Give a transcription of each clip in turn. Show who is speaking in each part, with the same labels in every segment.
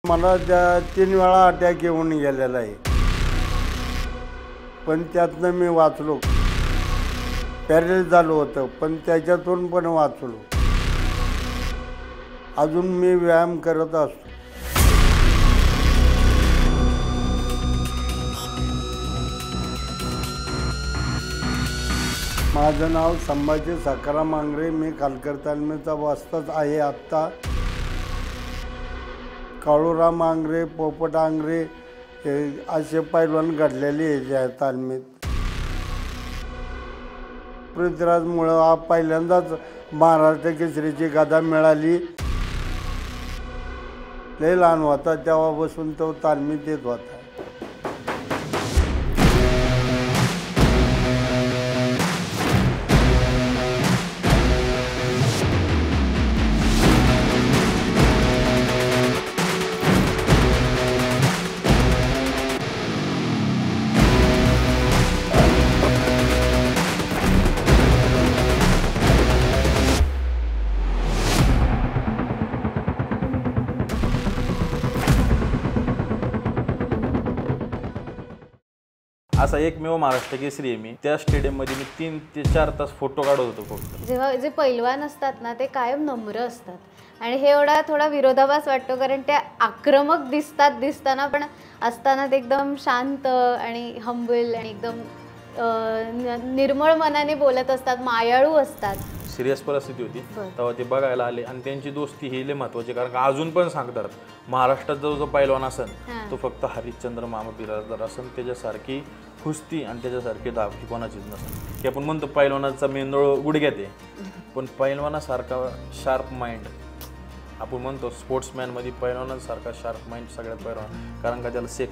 Speaker 1: मला 3 वेळा अटॅक येऊन गेलेला आहे, पण त्यातनं मी वाचलो. पॅरेलाइज झालो होतं, पण त्याच्यातून पण वाचलो. अजून मी व्यायाम करत असतो. माझं नाव संभाजी सखाराम आंग्रे. मी कालकर तालमीचा वास्तच आहे. आत्ता काळूराम आंग्रे, पोपट आंग्रे हे असे पैलवान घडलेले आहे तालमीत. पृथ्वीराजमुळं पहिल्यांदाच महाराष्ट्र केसरीची गदा मिळाली. लय लहान होता तेव्हापासून तो तालमीत येत होता.
Speaker 2: असा एकमेव महाराष्ट्र केसरी आहे मी. त्या स्टेडियममध्ये मी 3 ते 4 तास फोटो काढत होतो फक्त.
Speaker 3: जेव्हा जे पैलवान असतात ना ते कायम नम्र असतात आणि हे एवढा थोडा विरोधाभास वाटतो, कारण ते आक्रमक दिसताना पण असताना ते एकदम शांत आणि हंबल आणि एकदम निर्मळ मनाने बोलत असतात, मायाळू असतात.
Speaker 2: सिरियस परिस्थिती होती तेव्हा ते बघायला आले आणि त्यांची दोस्ती ही लय महत्वाची, कारण अजून पण सांगतात महाराष्ट्रात जो पैलवान असेल तो फक्त हरिश्चंद्र मामा बिराजदार असेल. त्याच्यासारखी कुस्ती आणि त्याच्यासारखी धावकी कोणाचीच नसेल. की आपण म्हणतो पैलवानाचा मेंदूळ गुडघ्यात आहे, पण पैलवानासारखा शार्प माइंड आपण म्हणतो स्पोर्ट्समॅनमध्ये पैलवानासारखा शार्प माइंड सगळ्यात पैलवान. कारण का त्याला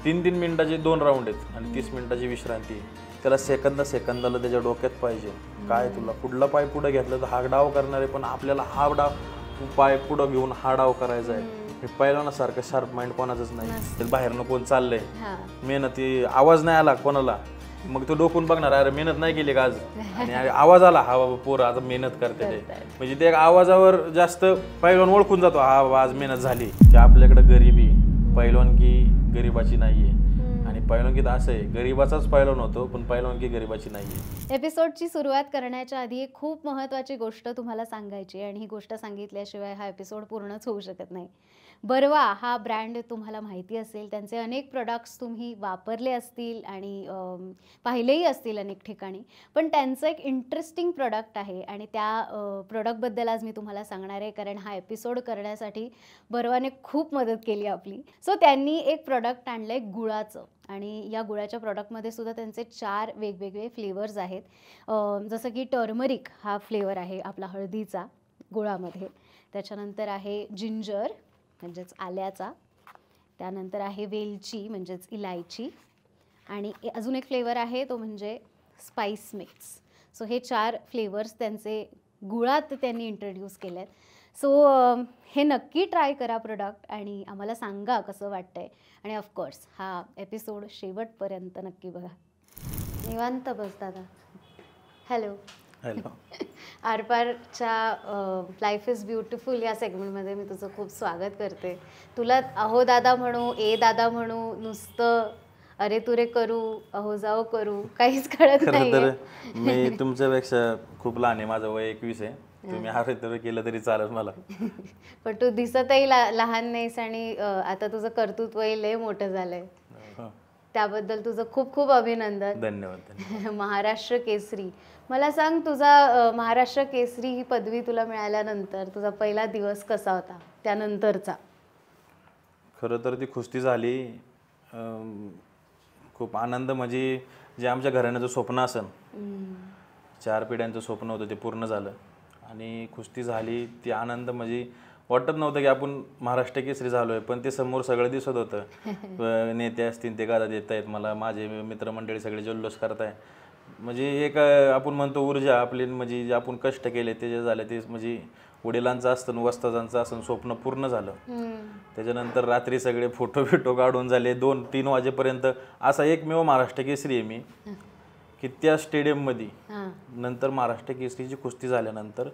Speaker 2: 3 मिनिटाचे 2 राऊंड आहेत आणि 30 मिनिटाची विश्रांती. त्याला सेकंदाला त्याच्या डोक्यात पाहिजे काय तुला कुठला पाय पुढे घेतलं तर हा डाव करणार आहे, पण आपल्याला हा डाव पाय पुढं घेऊन हा डाव करायचा आहे. हे पैलवानासारखं शार्प माइंड कोणाचंच नाही. बाहेरनं कोण चाललंय मेहनती आवाज नाही आला कोणाला, मग तो डोकून बघणार अरे मेहनत नाही केली का आज, आणि आवाज आला हा बाबा पोर आज मेहनत करते ते, म्हणजे ते आवाजावर जास्त पैलवान ओळखून जातो हा बाबा आज मेहनत झाली. की आपल्याकडे गरिबी पैलवानकी गरिबाची नाहीये आणि पैलवानकीत असं आहे गरिबाचाच पैलवान होतो पण पैलवानकी गरिबाची नाहीये.
Speaker 3: एपिसोडची सुरुवात करण्याच्या आधी एक खूप महत्त्वाची गोष्ट तुम्हाला सांगायची आणि ही गोष्ट सांगितल्याशिवाय हा एपिसोड पूर्णच होऊ शकत नाही. बर्वा हा ब्रँड तुम्हाला माहिती असेल, त्यांचे अनेक प्रोडक्ट्स तुम्ही वापरले असतील आणि पाहिलेही असतील अनेक ठिकाणी, पण त्यांचं एक इंटरेस्टिंग प्रोडक्ट आहे आणि त्या प्रोडक्टबद्दल आज मी तुम्हाला सांगणार आहे, कारण हा एपिसोड करण्यासाठी बर्वाने खूप मदत केली आपली. सो त्यांनी एक प्रोडक्ट आणलं आहे गुळाचं, आणि या गुळाच्या प्रोडक्टमध्ये सुद्धा त्यांचे 4 वेगवेगळे फ्लेवर्स आहेत. जसं की टर्मरिक हा फ्लेवर आहे आपला हळदीचा गुळामध्ये, त्याच्यानंतर आहे जिंजर म्हणजेच आल्याचा, त्यानंतर आहे वेलची म्हणजेच इलायची, आणि अजून एक फ्लेवर आहे तो म्हणजे स्पाइस मिक्स. सो हे 4 फ्लेवर्स त्यांचे गुळात त्यांनी इंट्रोड्यूस केले आहेत. सो हे नक्की ट्राय करा प्रोडक्ट आणि आम्हाला सांगा कसं वाटतंय, आणि ऑफकोर्स हा एपिसोड शेवटपर्यंत नक्की बघा. निवांत बस दादा. Hello
Speaker 2: hello.
Speaker 3: आरपारच्या लाईफ इज ब्युटिफुल या सेगमेंटमध्ये मी तुझं खूप स्वागत करते. तुला अहो दादा म्हणू, ए दादा म्हणू, नुसतं अरे तुरे करू, अहो जाओ करू, काहीच कळत नाही.
Speaker 2: खरं तर मी तुमच्यापेक्षा खूप लहान आहे, माझं वय 21 आहे. तुम्ही अरे तुरे केलं तरी चालेल मला.
Speaker 3: पण तू दिसतही लहान नाहीस आणि आता तुझं कर्तृत्वही लय मोठं झालंय. त्याबद्दल तुझं खूप खूप अभिनंदन.
Speaker 2: धन्यवाद.
Speaker 3: महाराष्ट्र केसरी. मला सांग, तुझा महाराष्ट्र केसरी ही पदवी तुला मिळाल्यानंतर तुझा पहिला दिवस कसा होता, त्यानंतरचा?
Speaker 2: खरं तर ती कुस्ती झाली, खूप आनंद. म्हणजे जे आमच्या घराण्याचं स्वप्न असेल 4 पिढ्यांचं स्वप्न होतं ते पूर्ण झालं आणि कुस्ती झाली. ती आनंद म्हणजे वाटत नव्हतं की आपण महाराष्ट्र केसरी झालो आहे, पण ते समोर सगळं दिसत होतं. नेते असतील ते गादा देत आहेत मला, माझे मित्रमंडळी सगळे जल्लोष करताय. म्हणजे एक आपण म्हणतो ऊर्जा आपली, म्हणजे जे आपण कष्ट केले ते जे झाले ते म्हणजे वडिलांचं असतं वस्तादांचं असतं स्वप्न पूर्ण झालं. त्याच्यानंतर रात्री सगळे फोटो काढून झाले 2-3 वाजेपर्यंत. असा एकमेव महाराष्ट्र केसरी आहे मी की त्या स्टेडियममध्ये नंतर महाराष्ट्र केसरीची कुस्ती झाल्यानंतर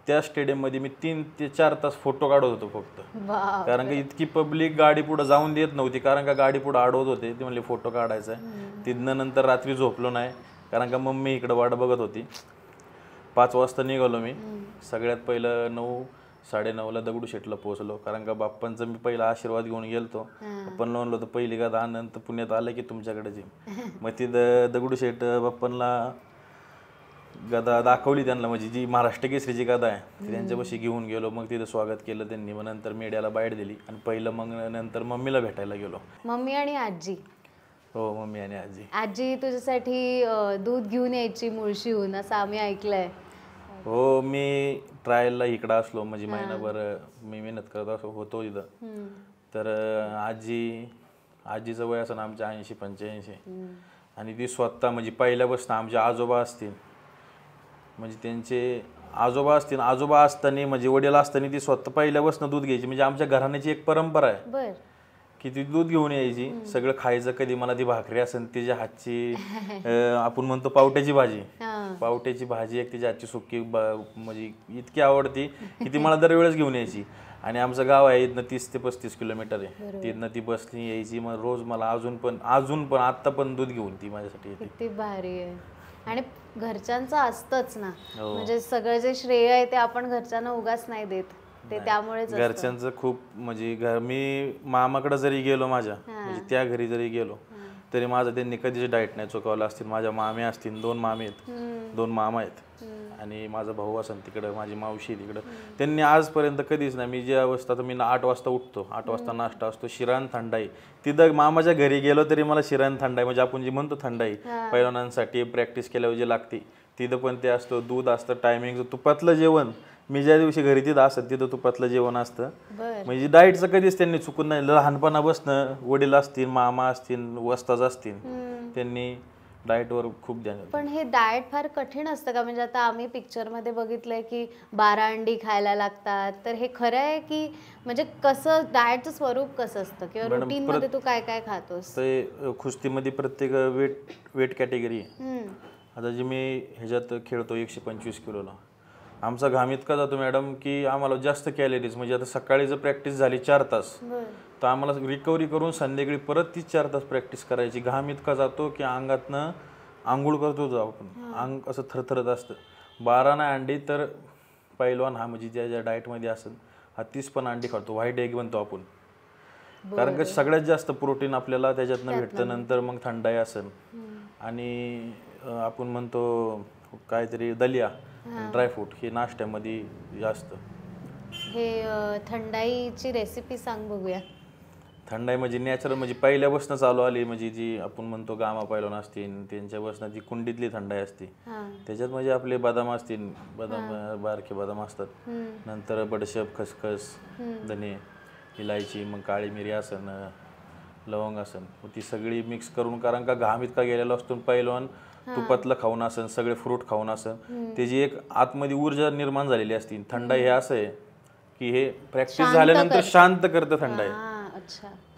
Speaker 2: त्या स्टेडियममध्ये मी 3 ते 4 तास फोटो काढत होतो फक्त.
Speaker 3: वा.
Speaker 2: कारण का इतकी पब्लिक गाडी पुढे जाऊन देत नव्हती, कारण का गाडी पुढे अडवत होते. ते म्हणले फोटो काढायचा आहे. तिथनं नंतर रात्री झोपलो नाही, कारण का मम्मी इकडे वाट बघत होती. 5 वाजता निघालो मी. सगळ्यात पहिलं 9-9:30ला दगडूशेठला पोहोचलो, कारण का बाप्पांचा मी पहिला आशीर्वाद घेऊन गेलतो. आपण म्हणलो तर पहिली गदा नंतर पुण्यात आलं की तुमच्याकडेच येईन. मग तिथं दगडूशेठ बाप्पांना गदा दाखवली त्यांना, म्हणजे जी महाराष्ट्र केसरीची गदा आहे ती त्यांच्यापाशी घेऊन गेलो. मग तिथं स्वागत केलं त्यांनी. मग नंतर मीडियाला बाईट दिली आणि पहिलं मग नंतर मम्मीला भेटायला गेलो.
Speaker 3: मम्मी आणि आजी.
Speaker 2: हो, मम्मी आणि आजी.
Speaker 3: आजी तुझ्यासाठी दूध घेऊन यायची मुळशीहून, असं आम्ही ऐकलंय.
Speaker 2: हो, मी ट्रायलला इकडं असलो, म्हणजे महिनाभर मी मेहनत करत होतो इथं. तर आजीचं वय असं आमच्या 80-85, आणि ती स्वतः म्हणजे पहिल्यापासून आमचे आजोबा असतील, म्हणजे त्यांचे आजोबा असताना म्हणजे वडील असताना ती स्वतः पहिल्यापासून दूध घ्यायची. म्हणजे आमच्या घराण्याची एक परंपरा आहे की ती दूध घेऊन यायची. सगळं खायचं. कधी मला ती भाकरी असेल तिच्या हातची, आपण म्हणतो पावट्याची भाजी एक तिच्या हातची सुक्की म्हणजे इतकी आवडती की ती मला दरवेळेस घेऊन यायची. आणि आमचं गाव आहे इथनं 30 ते 35 किलोमीटर आहे. तिथनं ती बसनी यायची. मग रोज मला अजून पण आत्ता पण दूध घेऊन ती माझ्यासाठी येते.
Speaker 3: किती भारी आहे. आणि घरच्यांचं असतंच ना, म्हणजे सगळं जे श्रेय आहे ते आपण घरच्यांना उगाच नाही देत, ते त्यामुळेच
Speaker 2: घरच्यांचं खूप म्हणजे मी मामाकडे जरी गेलो, माझ्या म्हणजे त्या घरी जरी गेलो तरी माझं त्यांनी कधीच डाएट नाही चुकवलं असतील. माझ्या माम्या असतील, 2 मामे आहेत, 2 मामा आहेत, आणि माझा भाऊ असेल तिकडं, माझी मावशी तिकडं. त्यांनी आजपर्यंत कधीच नाही. मी जी अवस्था, तर मी 8 वाजता उठतो, 8 वाजता नाश्ता असतो, शिरान थंडाई. तिथं मामाच्या घरी गेलो तरी मला शिरान थंडाई, म्हणजे आपण जी म्हणतो थंडाई पैलवानांसाठी प्रॅक्टिस केल्यावर जे लागते, तिथं पण ते असतं. दूध असतं, टायमिंगचं, तुपातलं जेवण. मी ज्या दिवशी घरी तिथं असतं तिथं तुपातलं जेवण असतं. म्हणजे डाएटचं कधीच त्यांनी चुकून नाही. लहानपणापासून वडील असतील, मामा असतील, वस्ताद असतील, त्यांनी डाएटवर खूप ध्यान.
Speaker 3: पण हे डाएट फार कठीण असतं का? म्हणजे आता आम्ही पिक्चरमध्ये बघितलंय की 12 अंडी खायला लागतात, तर हे खरं आहे की म्हणजे कसं डाएटचं स्वरूप कसं असतं, किंवा रुटीन मध्ये तू काय काय खातोस?
Speaker 2: ते कुस्तीमध्ये प्रत्येक वेट कॅटेगरी आहे. आता जी मी ह्याच्यात खेळतो 125 किलोला, आमचा घाम इतका जातो मॅडम की आम्हाला जास्त कॅलरीज, म्हणजे आता सकाळी जर प्रॅक्टिस झाली 4 तास, तर आम्हाला रिकव्हरी करून संध्याकाळी परत ती 4 तास प्रॅक्टिस करायची. घाम इतका जातो की अंगातनं आंघोळ करतो जो आपण, अंग असं थरथरत असतं. 12 नाही अंडी तर पैलवान हा म्हणजे ज्या डाएटमध्ये असेल हा 30 पण अंडी खातो. व्हाईट एग बनतो आपण, कारण का सगळ्यात जास्त प्रोटीन आपल्याला त्याच्यातनं भेटतं. नंतर मग थंडाई असेल, आणि आपण म्हणतो काहीतरी दलिया, ड्रायफ्रूट, हे नाश्त्यामध्ये जास्त.
Speaker 3: हे थंडाईची रेसिपी सांग बघूया.
Speaker 2: थंडाई म्हणजे नॅचरल, म्हणजे पहिल्यापासून चालू आली, म्हणजे जी आपण म्हणतो गामा पैलवान असतील त्यांच्यापासून जी कुंडीतली थंडाई असते, त्याच्यात म्हणजे आपले बदाम असतील, बारके बदाम असतात, नंतर बडीशेप, खसखस, धने, इलायची, मग काळी मिरी असन, लवंग असन, ती सगळी मिक्स करून, कारण का घाम इतका गेलेला असतो, पैलवान तुपातलं खाऊन असन, सगळे फ्रूट खाऊन असन, त्याची एक आतमध्ये ऊर्जा निर्माण झालेली असते. थंडाई हे असं आहे की हे प्रॅक्टिस झाल्यानंतर शांत करतं. थंडाई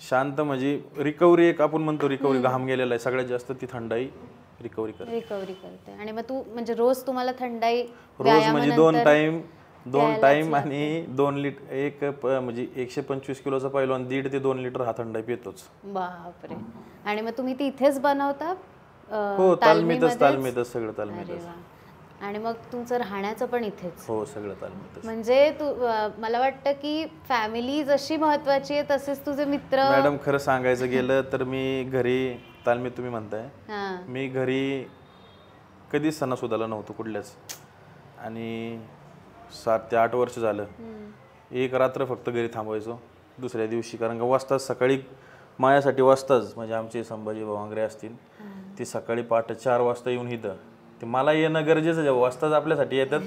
Speaker 2: शांत म्हणजे रिकव्हरी, एक आपण म्हणतो रिकव्हरी, घाम गेलेला आहे सगळ्यात जास्त, ती थंडाई रिकव्हरी करते.
Speaker 3: आणि मग तू म्हणजे रोज तुम्हाला थंडाई
Speaker 2: रोज म्हणजे 2 टाइम आणि 2 लिटर, एक म्हणजे 125 किलोचा पैलवान 1.5 ते 2 लिटर हा थंडाई पितोच.
Speaker 3: बापरे. आणि मग तुम्ही ती इथेच बनवता?
Speaker 2: हो, तालमीतच सगळं तालमीतच.
Speaker 3: आणि मग तुमचं राहण्याचं पण इथेच?
Speaker 2: हो, सगळं तालमीतच.
Speaker 3: म्हणजे मला वाटतं की फॅमिली जशी महत्वाची आहे तसेच तुझे मित्र.
Speaker 2: मॅडम खरं सांगायचं गेलं तर मी घरी, तालमीत तुम्ही म्हणताय, मी घरी कधीच सणासुदाला नव्हतो कुठल्याच, आणि 7 ते 8 वर्ष झालं. एक रात्र फक्त घरी थांबायचो दुसऱ्या दिवशी, कारण का वाजताच सकाळी माझ्यासाठी वाजताच, म्हणजे आमचे संभाजी भावांगरे असतील, ते सकाळी पहाटे 4 वाजता येऊन इथं, ते मला येणं गरजेचं आहे, वाजताच आपल्यासाठी येतात.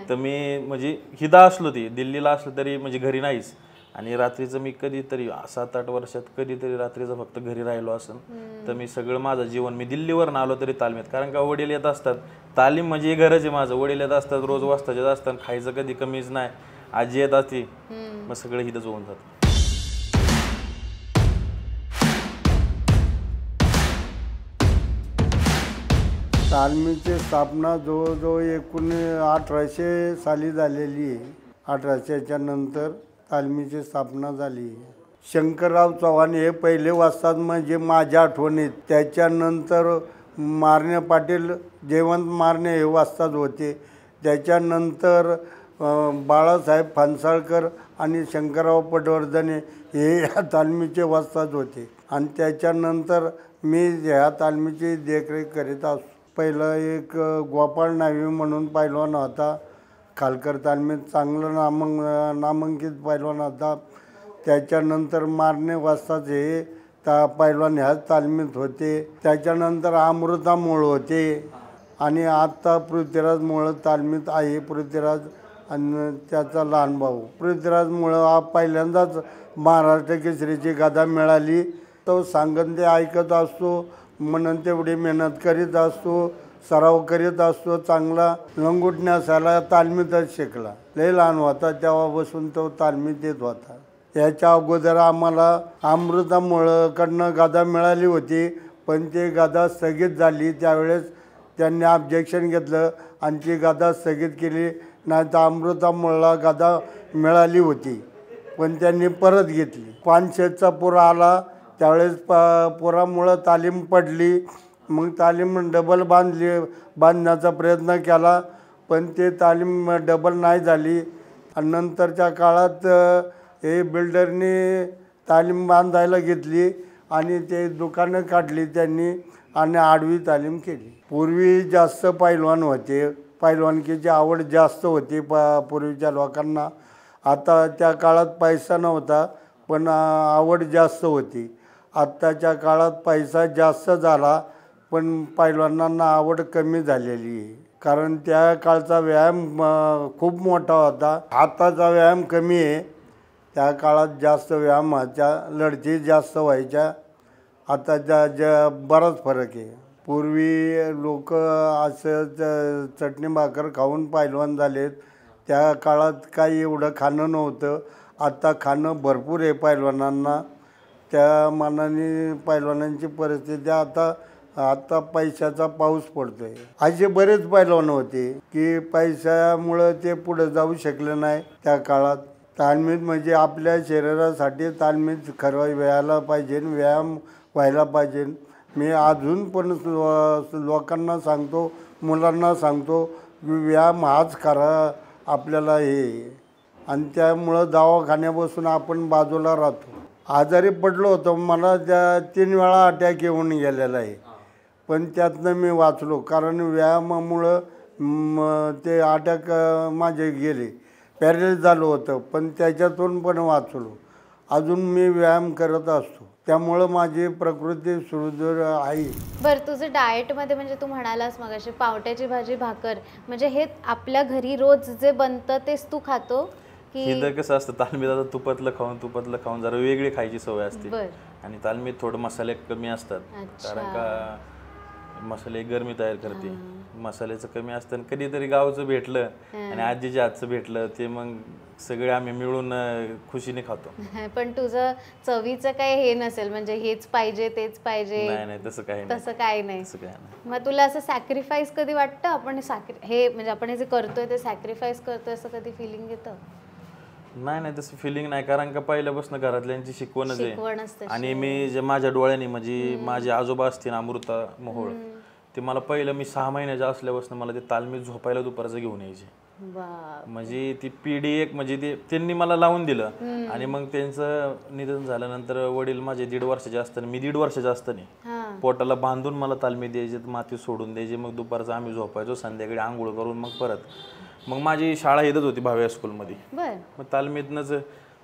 Speaker 2: तर मी म्हणजे हिथं असलो, ती दिल्लीला असलो तरी म्हणजे घरी नाहीच. आणि रात्रीचं मी कधीतरी 7-8 वर्षात कधीतरी रात्रीचं फक्त घरी राहिलो असेल, तर मी सगळं माझं जीवन, मी दिल्लीवर आलो तरी तालमीत, कारण का वडील येत असतात. तालीम म्हणजे गरज आहे माझं, वडील येत असतात, रोज वाजताच असतात, खायचं कधी कमीच नाही, आजी येत असती, मग सगळं हिथंच होऊन जातं.
Speaker 1: तालमीची स्थापना जवळजवळ 1800 साली झालेली आहे. 1800च्या नंतर तालमीची स्थापना झाली. शंकरराव चव्हाण हे पहिले वाजतात म्हणजे माझ्या आठवणीत. त्याच्यानंतर मारणे पाटील, जयवंत मारणे हे वाजतात होते. त्याच्यानंतर बाळासाहेब फणसाळकर आणि शंकरराव पटवर्धने हे या तालमीचे वाजतात होते. आणि त्याच्यानंतर मी ह्या तालमीची देखरेख करीत असतो. पहिलं एक गोपाळ नावी म्हणून पैलवान होता, खालकर तालमीत चांगलं नामांकित पैलवान होता. त्याच्यानंतर मारणे वाजतात हे पैलवान ह्याच तालमीत होते. त्याच्यानंतर अमृता मोळ होते आणि आत्ता पृथ्वीराज मोळ तालमीत आहे. पृथ्वीराज आणि त्याचा लहान भाऊ पृथ्वीराज मोळ हा पहिल्यांदाच महाराष्ट्र केसरीची गदा मिळाली. तो सांगन ते ऐकत असतो, म्हणून तेवढी मेहनत करीत असतो, सराव करीत असतो. चांगला लंगोटण्या असायला तालमीतच शिकला. लय लहान होता तेव्हापासून तो तालमीत येत होता. याच्या अगोदर आम्हाला अमृता मोळकडनं गदा मिळाली होती, पण ती गदा स्थगित झाली. त्यावेळेस त्यांनी ऑब्जेक्शन घेतलं आणि ती गदा स्थगित केली. नाही तर अमृता मोळला गदा मिळाली होती, पण त्यांनी परत घेतली. पानशेतचा पूर आला त्यावेळेस पुरामुळं तालीम पडली. मग तालीम डबल बांधण्याचा प्रयत्न केला, पण ते तालीम डबल नाही झाली. आणि नंतरच्या काळात हे बिल्डरनी तालीम बांधायला घेतली आणि ते दुकानं काढली त्यांनी आणि आडवी तालीम केली. पूर्वी जास्त पैलवान होते, पैलवानकीची आवड जास्त होती पूर्वीच्या लोकांना. आता त्या काळात पैसा नव्हता, पण आवड जास्त होती. आत्ताच्या काळात पैसा जास्त झाला, पण पैलवानांना आवड कमी झालेली आहे. कारण त्या काळचा व्यायाम खूप मोठा होता, आताचा व्यायाम कमी आहे. त्या काळात जास्त व्यायाम व्हायच्या, लढती जास्त व्हायच्या. आता बराच फरक आहे. पूर्वी लोक असं चटणी भाकर खाऊन पैलवान झालेत. त्या काळात काही एवढं खाणं नव्हतं. आता खाणं भरपूर आहे पैलवानांना. त्या मानाने पैलवानांची परिस्थिती आता पैशाचा पाऊस पडतो आहे. असे बरेच पैलवान होते की पैशामुळं ते पुढे जाऊ शकले नाही त्या काळात. तालमीत म्हणजे आपल्या शरीरासाठी तालमीत खरं व्हायला पाहिजे, व्यायाम व्हायला पाहिजे. मी अजून पण लोकांना सांगतो, मुलांना सांगतो की व्यायाम हाच खरा आपल्याला हे. आणि त्यामुळं दवाखान्यापासून आपण बाजूला राहतो. आजारी पडलो होतो, मला त्या 3 वेळा अटॅक येऊन गेलेला आहे, पण त्यातनं मी वाचलो. कारण व्यायामामुळं ते अटॅक माझे गेले, पॅरेलाइज झालं होतं, पण त्याच्यातून पण वाचलो. अजून मी व्यायाम करत असतो, त्यामुळं माझी प्रकृती सुदृढ आहे.
Speaker 3: बरं, तुझं डाएटमध्ये म्हणजे तू म्हणालास मगाशी पावट्याची भाजी भाकर, म्हणजे हे आपल्या घरी रोज जे बनतं तेच तू खातो की?
Speaker 2: इथं कसं असतं, तालमीत आता तुपातलं खाऊन जरा वेगळी खायची सवय असते. आणि तालमीत थोडं मसाले कमी असतात, कारण का मसाले गरमी तयार करते. मसाल्याचं कमी असतं. आणि कधीतरी गावचं भेटलं आणि आजीच्या हातचं भेटलं, ते मग सगळे आम्ही मिळून खुशीने खातो.
Speaker 3: पण तुझं चवीचं काय हे नसेल, म्हणजे हेच पाहिजे तेच पाहिजे?
Speaker 2: नाही, तसं काही नाही.
Speaker 3: मग तुला असं सॅक्रिफाईस कधी वाटतं? आपण हे म्हणजे आपण हे जे करतोय ते सॅक्रिफाईस करतोय असं कधी फिलिंग येतं?
Speaker 2: नाही, तसं फिलिंग नाही. कारण का पहिल्यापासून घरातल्यांची शिकवणच आहे. आणि मी जे माझ्या डोळ्याने म्हणजे माझे आजोबा असतील अमृता मोहोळ, ते मला पहिलं मी 6 महिन्याच्या असल्यापासून मला ते तालमीत झोपायला दुपारचं घेऊन यायचे. म्हणजे ती पिढी एक म्हणजे ते त्यांनी मला लावून दिलं. आणि मग त्यांचं निधन झाल्यानंतर वडील माझे 1.5 वर्षाचे असताना, मी 1.5 वर्षाचे असताना पोटाला बांधून मला तालमीत द्यायचे, माती सोडून द्यायचे. मग दुपारचं आम्ही झोपायचो, संध्याकाळी आंघोळ करून मग परत मग माझी शाळा येतच होती भावे स्कूलमध्ये. मग तालमीतनंच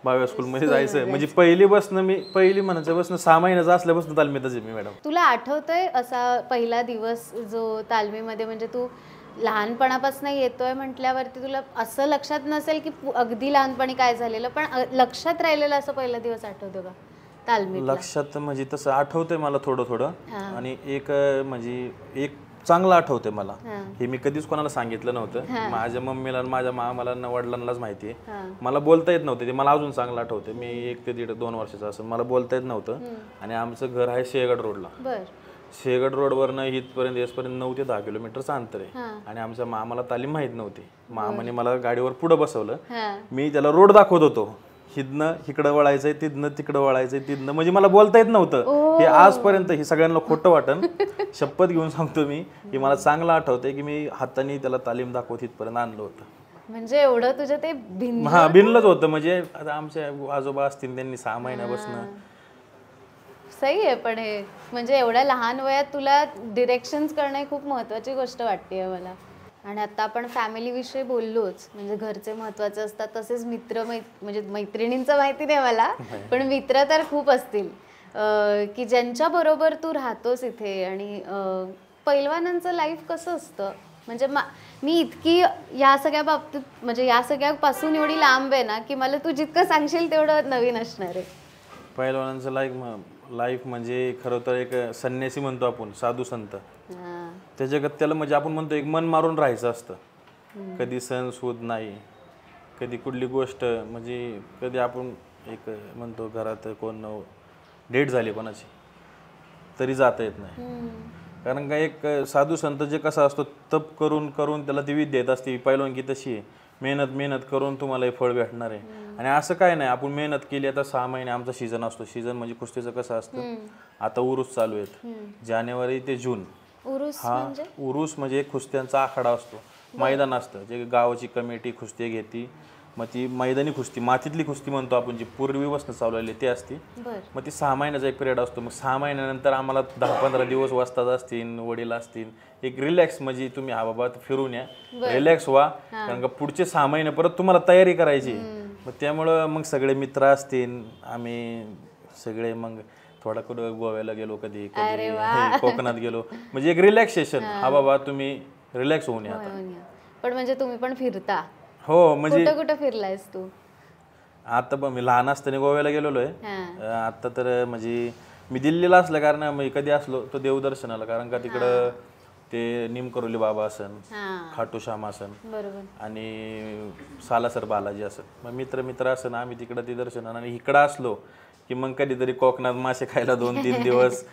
Speaker 2: भावे स्कूलमध्ये जायचं. म्हणजे पहिली म्हणायचं बसणं 6 महिन्याचं असल्यापासून तालमीतच आहे मी. मॅडम,
Speaker 3: तुला आठवतंय असा पहिला दिवस जो तालमीमध्ये, म्हणजे तू लहानपणापासून येतोय म्हटल्यावरती तुला असं लक्षात नसेल की अगदी लहानपणी काय झालेलं, पण लक्षात राहिलेलं असं पहिला दिवस आठवतो का तालमीत?
Speaker 2: लक्षात म्हणजे तसं आठवतंय मला थोडं. आणि एक म्हणजे एक चांगलं आठवतंय मला. हे मी कधीच कोणाला सांगितलं नव्हतं. माझ्या मम्मीला, माझ्या मामाला, वडिलांनाच माहिती आहे. मला बोलता येत नव्हतं, ते मला अजून चांगलं आठवतंय. मी 1 ते 1.5-2 वर्षाचा असून मला बोलता येत नव्हतं. आणि आमचं घर आहे शेगड रोडला. शेगड रोडवरनं इथपर्यंत येसपर्यंत 9 ते 10 किलोमीटरचं अंतर आहे. आणि आमच्या मामाला तालीम माहीत नव्हती. मामाने मला गाडीवर पुढं बसवलं. मी त्याला रोड दाखवत होतो, हिथनं इकडं वळायचंय, तिथनं तिकडं वळायचंय, तिथनं म्हणजे मला बोलता येत नव्हतं. हे आजपर्यंत हे सगळ्यांना खोटं वाटन, शपथ घेऊन सांगतो मी की मला चांगलं आठवतंय की मी हाताने त्याला तालीम दाखवत इथपर्यंत आणलं होतं.
Speaker 3: म्हणजे एवढं तुझं ते
Speaker 2: भिनलंच होतं. म्हणजे आता आमचे आजोबा असतील, त्यांनी 6 महिन्यापासून.
Speaker 3: सही आहे. पण हे म्हणजे एवढ्या लहान वयात तुला डिरेक्शन्स करणं खूप महत्वाची गोष्ट वाटते मला. आणि आता आपण फॅमिलीविषयी बोललोच, म्हणजे घरचे महत्वाचे असतात, तसेच म्हणजे मैत्रिणींचं माहिती नाही मला, पण मित्र तर खूप असतील की ज्यांच्या बरोबर तू राहतोस इथे. आणि पैलवानांचं लाईफ कसं असतं, म्हणजे मी इतकी या सगळ्या बाबतीत, म्हणजे या सगळ्यापासून एवढी लांब आहे ना की मला तू जितकं सांगशील तेवढं नवीन असणार आहे.
Speaker 2: पैलवानांचं लाईफ म्हणजे खरं तर एक संन्यासी म्हणतो आपण, साधू संत. त्या जगात त्याला म्हणजे आपण म्हणतो एक मन मारून राहायचं असतं. कधी सण सूद नाही, कधी कुठली गोष्ट म्हणजे कधी आपण एक म्हणतो घरात कोण डेट झाली कोणाची तरी जाता येत नाही. कारण का एक साधू संत जे कसा असतो, तप करून करून त्याला ती विद्या येत असते. पैलवानकी तशी आहे, मेहनत करून तुम्हाला हे फळ भेटणार आहे. आणि असं काय नाही, आपण मेहनत केली. आता 6 महिने आमचा सीझन असतो. सीझन म्हणजे कुस्तीचं कसं असतं, आता उरूस चालू आहेत, जानेवारी ते जून. उरूस म्हणजे एक कुस्त्यांचा आखाडा असतो, मैदान असतं, जे गावाची कमिटी कुस्ती घेते. मग ती मैदानी कुस्ती, मातीतली कुस्ती म्हणतो आपण, जी पूर्वीपासून चालवलेली ते असते. मग ती 6 महिन्याचा एक पिरियड असतो. मग 6 महिन्यानंतर आम्हाला 10-15 दिवस वस्ताद असतील, वडील असतील, एक रिलॅक्स, म्हणजे तुम्ही हा बाबा फिरून या, रिलॅक्स व्हा, कारण का पुढचे 6 महिने परत तुम्हाला तयारी करायची. मग त्यामुळं मग सगळे मित्र असतील, आम्ही सगळे मग थोडा कुठं गोव्याला गेलो, कधी कोकणात गेलो, म्हणजे एक रिलॅक्सेशन. हा बाबा तुम्ही रिलॅक्स होऊन या.
Speaker 3: पण म्हणजे तुम्ही पण फिरता?
Speaker 2: हो. म्हणजे
Speaker 3: कुठं फिरलायस तू?
Speaker 2: आता पण मी लहान असताना गोव्याला गेलेलो आहे. आता तर म्हणजे मी दिल्लीला असल्या कारण मी कधी असलो तर देवदर्शनाला, कारण का तिकडं ते निमकरोली बाबा असन, खाटू श्याम असन, आणि सालासर बालाजी असन. मग मित्र असन, आम्ही तिकडं ते दर्शन. आणि इकडं असलो की मग कधीतरी कोकणात मासे खायला 2-3 दिवस,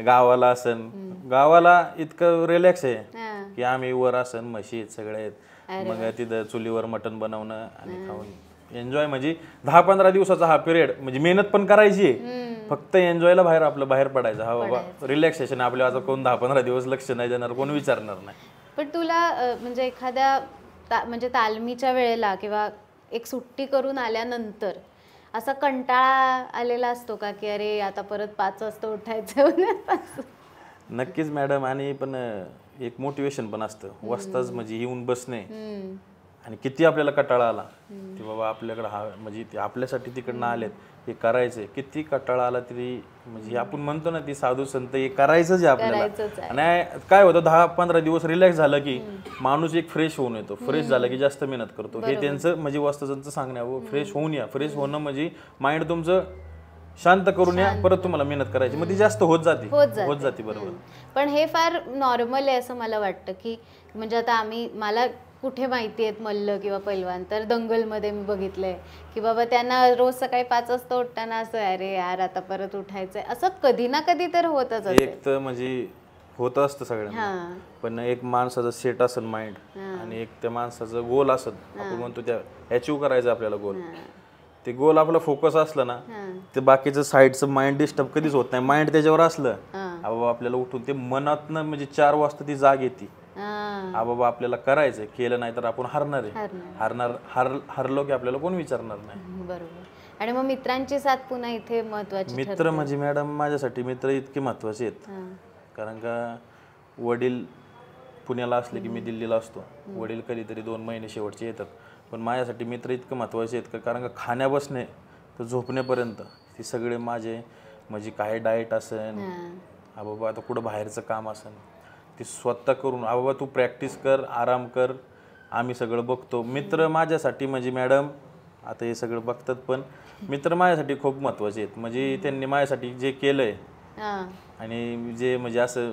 Speaker 2: गावाला असन. गावाला इतकं रिलॅक्स आहे की आम्ही वर असन, म्हशी आहेत, सगळे आहेत. मग तिथं चुलीवर मटण बनवणं आणि खाऊन एन्जॉय. म्हणजे 10-15 दिवसाचा हा पिरियड, म्हणजे मेहनत पण करायची आहे, फक्त एन्जॉयला बाहेर पडायचं. हा बाबा रिलॅक्सेशन. आपल्या आता कोण 10-15 दिवस लक्ष नाही देणार, कोण विचारणार नाही.
Speaker 3: पण तुला म्हणजे एखाद्या म्हणजे तालमीच्या वेळेला किंवा एक सुट्टी करून आल्यानंतर असा कंटाळा आलेला असतो का की अरे आता परत 5 वाजता उठायचं?
Speaker 2: नक्कीच मॅडम. आणि पण एक मोटिवेशन पण असतं. वस्ताच म्हणजे येऊन बसणे, आणि किती आपल्याला कंटाळा आला की बाबा आपल्याकडे हा म्हणजे ते आपल्यासाठी तिकडनं आलेत, हे करायचंय. किती कंटाळा आला तरी म्हणजे आपण म्हणतो ना, ती साधू संत हे करायचंच आहे आपल्याला. आणि काय होतं, 10-15 दिवस रिलॅक्स झालं की माणूस एक फ्रेश होऊन येतो. फ्रेश झाला की जास्त मेहनत करतो. हे त्यांचं म्हणजे वस्ताचं सांगण्यावर, फ्रेश होऊन या. फ्रेश होणं म्हणजे माइंड तुमचं शांत करून या, परत तुम्हाला मेहनत करायची, मग ती जास्त होत जाते. बरोबर.
Speaker 3: पण हे फार नॉर्मल आहे असं मला वाटतं की म्हणजे आता मला कुठे माहिती आहेत मल्ल किंवा पैलवान, तर दंगलमध्ये मी बघितलंय की बाबा त्यांना रोज सकाळी 5 वाजता उठताना असं अरे यार आता परत उठायचंय, असं कधी ना कधी तर होतच असेल.
Speaker 2: एक तर म्हणजे होत असतं सगळ्यांना, पण एक माणसाचं सेट असेल माइंड, आणि एक त्या माणसाचं गोल असेल, आपण म्हणतो त्या अचीव्ह करायचं आपल्याला गोल. ते गोल आपला फोकस असलं ना, ते बाकीचं साईडचं माइंड डिस्टर्ब कधीच होत नाही. माइंड त्याच्यावर असलं, बाबा आपल्याला उठून ते मनातनं म्हणजे 4 वाजता ती जाग येते, बाबा आपल्याला करायचंय, केलं नाही तर आपण हरणार आहे. हरलो की आपल्याला कोण विचारणार नाही.
Speaker 3: बरोबर. आणि मग मित्रांची साथ पुन्हा इथे महत्वाची.
Speaker 2: मित्र म्हणजे मॅडम माझ्यासाठी मित्र इतके महत्वाचे आहेत, कारण का वडील पुण्याला असले की मी दिल्लीला असतो. वडील कधीतरी 2 महिने शेवटचे येतात. पण माझ्यासाठी मित्र इतकं महत्त्वाचे आहेत, कारण का खाण्या बसणे तर झोपण्यापर्यंत ते सगळे माझे, म्हणजे काय डाएट असेल, बाबा आता कुठं बाहेरचं काम असेल, ते स्वतः करून बाबा तू प्रॅक्टिस कर, आराम कर, आम्ही सगळं बघतो. मित्र माझ्यासाठी म्हणजे मॅडम आता हे सगळं बघतात, पण मित्र माझ्यासाठी खूप महत्त्वाचे आहेत. म्हणजे त्यांनी माझ्यासाठी जे केलंय, आणि जे म्हणजे असं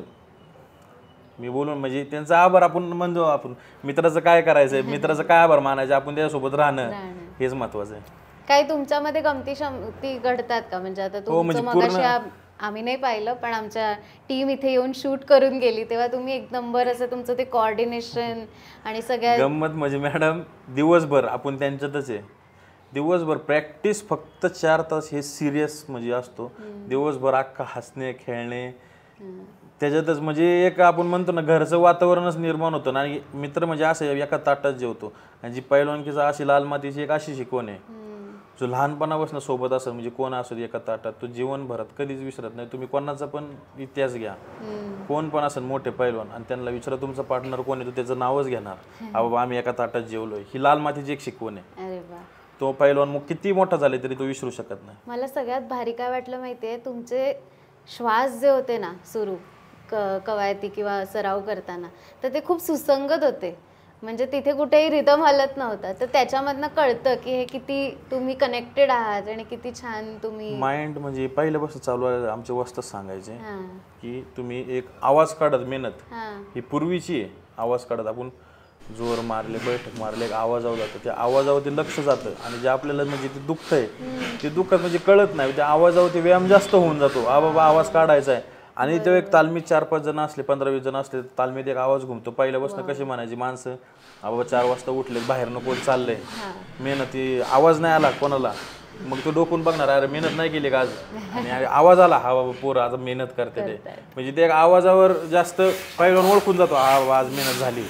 Speaker 2: मी बोलून म्हणजे त्यांचा आभार आपण म्हणतो. आपण मित्राचं काय करायचंय, मित्राचं काय आभार मानायचं, आपण त्याच्यासोबत राहणं हेच महत्वाचं आहे.
Speaker 3: काही तुमच्यामध्ये गमती घडतात का? म्हणजे आता तुमचं मगाशी आम्ही नाही पाहिलं, पण आमच्या टीम इथे येऊन शूट करून गेली तेव्हा तुम्ही एक नंबर असं तुमचं ते कोऑर्डिनेशन आणि सगळ्या
Speaker 2: गंमत म्हणजे मॅडम दिवसभर आपण त्यांच्यातच आहे, दिवसभर प्रॅक्टिस फक्त 4 तास हे सिरियस म्हणजे असतो, दिवसभर अख्खा हसणे खेळणे त्याच्यातच म्हणजे एक आपण म्हणतो ना घरचं वातावरणच निर्माण होतं ना. आणि मित्र म्हणजे असं एका ताटात जेवतो आणि जी पैलवानकीचा अशी लाल मातीची एक अशी शिकवण आहे, जो लहानपणापासून सोबत असेल म्हणजे कोण असो एका ताटात तो जीवनभरात कधीच विसरत नाही. तुम्ही कोणाचा पण इतिहास घ्या, कोण पण असेल मोठे पैलवान आणि त्यांना विचारा तुमचा पार्टनर कोण आहे, तो त्याचं नावच घेणार, हा बाबा आम्ही एका ताटात जेवलोय. ही लाल मातीची एक शिकवण आहे.
Speaker 3: अरे वा.
Speaker 2: तो पैलवान मग किती मोठा झाले तरी तो विसरू शकत नाही.
Speaker 3: मला सगळ्यात भारी काय वाटलं माहितीये, तुमचे श्वास जे होते ना सुरू कवायती किंवा सराव करताना, तर ते खूप सुसंगत होते. म्हणजे तिथे कुठेही रिदम हलत नव्हता. तर त्याच्यामधनं कळतं की हे किती तुम्ही कनेक्टेड आहात आणि किती छान तुम्ही
Speaker 2: माइंड म्हणजे पहिल्यापासून चालू आहे. आमचे वस्तच सांगायचे की तुम्ही एक आवाज काढत मेहनत ही पूर्वीची आहे. आवाज काढत आपण जोर मारले बैठक मारले एक आवाजावर जातं, त्या आवाजावर ते लक्ष जातं आणि जे आपल्याला म्हणजे ते दुःख आहे ते दुःखात म्हणजे कळत नाही, त्या आवाजावर ते व्यायाम जास्त होऊन जातो. बाबा आवाज काढायचा आहे. आणि तो एक तालमीत 4-5 जण असले 15-20 जण असले तालमीत एक आवाज घुमतो. पहिल्यापासून कशी म्हणायची माणसं, बाबा 4 वाजता उठले बाहेरनं कोण चाललंय मेहनती, आवाज नाही आला कोणाला मग तो डोकून बघणार अरे मेहनत नाही केली का आज, आणि आवाज आला हा बाबा पोरं आता मेहनत करते ते, म्हणजे ते एक आवाजावर जास्त पहिल्यावर ओळखून जातो हा बाबा आज मेहनत झाली.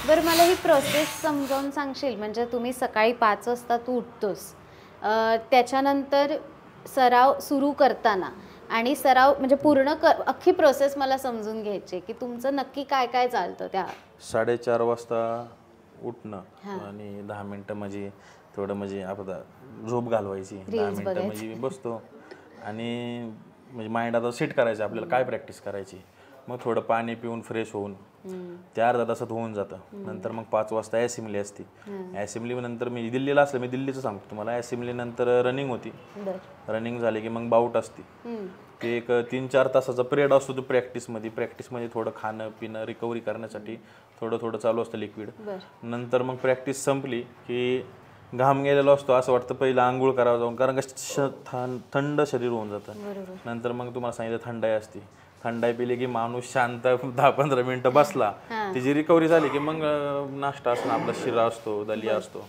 Speaker 3: बरं मला ही प्रोसेस समजावून सांगशील. म्हणजे तुम्ही सकाळी 5 वाजता तू उठतोस, त्याच्यानंतर सराव सुरू करताना आणि सराव म्हणजे पूर्ण अख्खी प्रोसेस मला समजून घ्यायची की तुमचं नक्की काय काय चालतं. त्या
Speaker 2: 4:30 वाजता उठणं आणि 10 मिनटं म्हणजे थोडं म्हणजे आपला झोप घालवायची, 10 मिनटं म्हणजे मी बसतो आणि म्हणजे माइंड आता सेट करायचं आपल्याला काय प्रॅक्टिस करायची. मग थोडं पाणी पिऊन फ्रेश होऊन ते अर्धा तासात होऊन जातं. नंतर मग 5 वाजता असेंब्ली असते. असेंब्ली नंतर मी दिल्लीला असलं, मी दिल्लीचं सांगतो तुम्हाला. असेंब्ली नंतर रनिंग होती. रनिंग झाली की मग बाऊट असते. ते एक 3-4 तासाचा पिरियड असतो तो प्रॅक्टिसमध्ये थोडं खाणं पिणं रिकव्हरी करण्यासाठी थोडं चालू असतं लिक्विड. नंतर मग प्रॅक्टिस संपली की घाम गेलेलो असतो, असं वाटतं पहिलं आंघोळ करावं जाऊन, कारण का थंड शरीर होऊन जातं. नंतर मग तुम्हाला सांगितलं थंडाई असते. थंडाई पिली की माणूस शांत 10-15 मिनिटं बसला, तिची रिकव्हरी झाली की मग नाश्ता असतो, आपला शिरा असतो दलिया असतो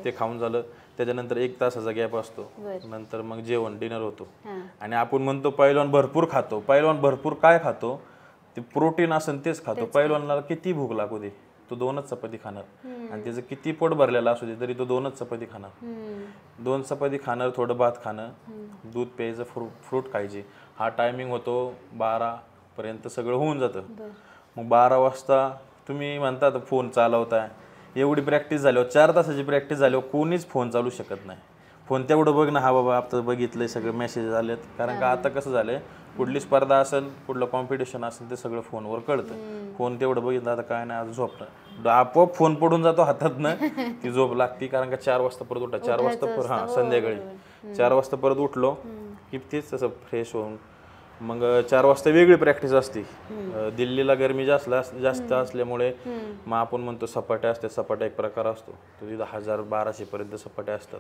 Speaker 2: ते खाऊन झालं. त्याच्यानंतर 1 तासाचा गॅप असतो. नंतर मग जेवण डिनर होतो. आणि आपण म्हणतो पैलवान भरपूर खातो. पैलवान भरपूर काय खातो, ते प्रोटीन असेल तेच खातो. पैलवानला किती भूक लागू दे तो 2च चपाती खाणार, आणि त्याचं किती पोट भरलेलं असू दे तरी तो 2च चपाती खाणार. 2 चपाती खाणार, थोडं भात खाणं, दूध प्यायचं, फ्रूट खायचे. हा टायमिंग होतो 12 पर्यंत सगळं होऊन जातं. मग 12 वाजता तुम्ही म्हणता फोन चालवताय. एवढी प्रॅक्टिस झाल्यावर 4 तासाची प्रॅक्टिस झाल्यावर कोणीच फोन चालू शकत नाही. फोन तेवढं बघ ना, हा बाबा आता बघितलंय सगळे मेसेज आलेत. कारण का आता कसं झालंय, कुठली स्पर्धा असेल कुठलं कॉम्पिटिशन असेल ते सगळं फोनवर कळतं. फोन तेवढं बघितलं आता काय नाही, आज झोपणार आपोआप फोन पडून जातो हातातनं, ती झोप लागती. कारण का 4 वाजता परत उठा, 4 वाजता संध्याकाळी 4 वाजता परत उठलो की तेच तसं फ्रेश होऊन मग 4 वाजता वेगळी प्रॅक्टिस असते. दिल्लीला गरमी जास्त असल्यामुळे मग आपण म्हणतो सपाट्या असते. सपाट्या एक प्रकार असतो, तो तिथं 1000-1200 पर्यंत सपाट्या असतात.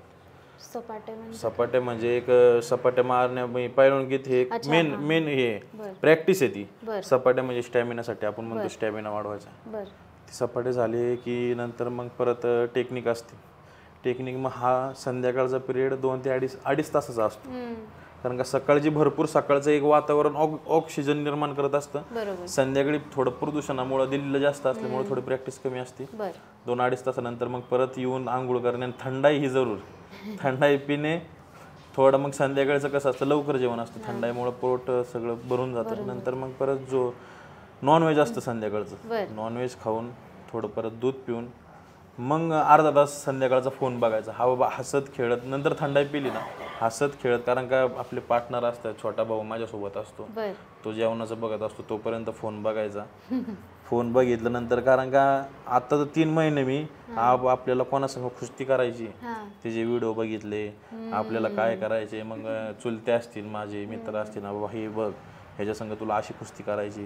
Speaker 2: सपाटे म्हणजे एक सपाट्या मारण्या पैलवानकीत हे मेन हे प्रॅक्टिस आहे ती. सपाट्या म्हणजे स्टॅमिनासाठी आपण म्हणतो स्टॅमिना वाढवायचा. सपाटे झाले की नंतर मग परत टेक्निक असते. टेक्निक मग हा संध्याकाळचा पिरियड 2 ते अडीच तासाचा असतो. कारण का सकाळची भरपूर सकाळचं एक वातावरण ऑक्सिजन निर्माण करत असतं. संध्याकाळी थोडं प्रदूषणामुळे दिल्लीला जास्त असल्यामुळे थोडी प्रॅक्टिस कमी असते. 2-2.5 तासानंतर मग परत येऊन आंघोळ करणे आणि थंडाई ही जरूर, थंडाई पिणे थोडं. मग संध्याकाळचं कसं असतं लवकर जेवण असतं, थंडाईमुळे पोट सगळं भरून जातं. नंतर मग परत जो नॉनव्हेज असतं संध्याकाळचं, नॉनव्हेज खाऊन थोडं परत दूध पिऊन मग अर्धा तास संध्याकाळचा फोन बघायचा. हा बाबा हसत खेळत, नंतर थंडाई पिली ना हसत खेळत, कारण का आपले पार्टनर असतात, छोटा भाऊ माझ्यासोबत असतो, तो जेवणाचं बघत असतो, तोपर्यंत फोन बघायचा. फोन बघितलं नंतर, कारण का आता तर 3 महिने मी आपल्याला कोणासंग कुस्ती करायची त्याचे व्हिडिओ बघितले, आपल्याला काय करायचे. मग चुलते असतील माझे मित्र असतील, बाबा हे बघ ह्याच्या संग तुला अशी कुस्ती करायची.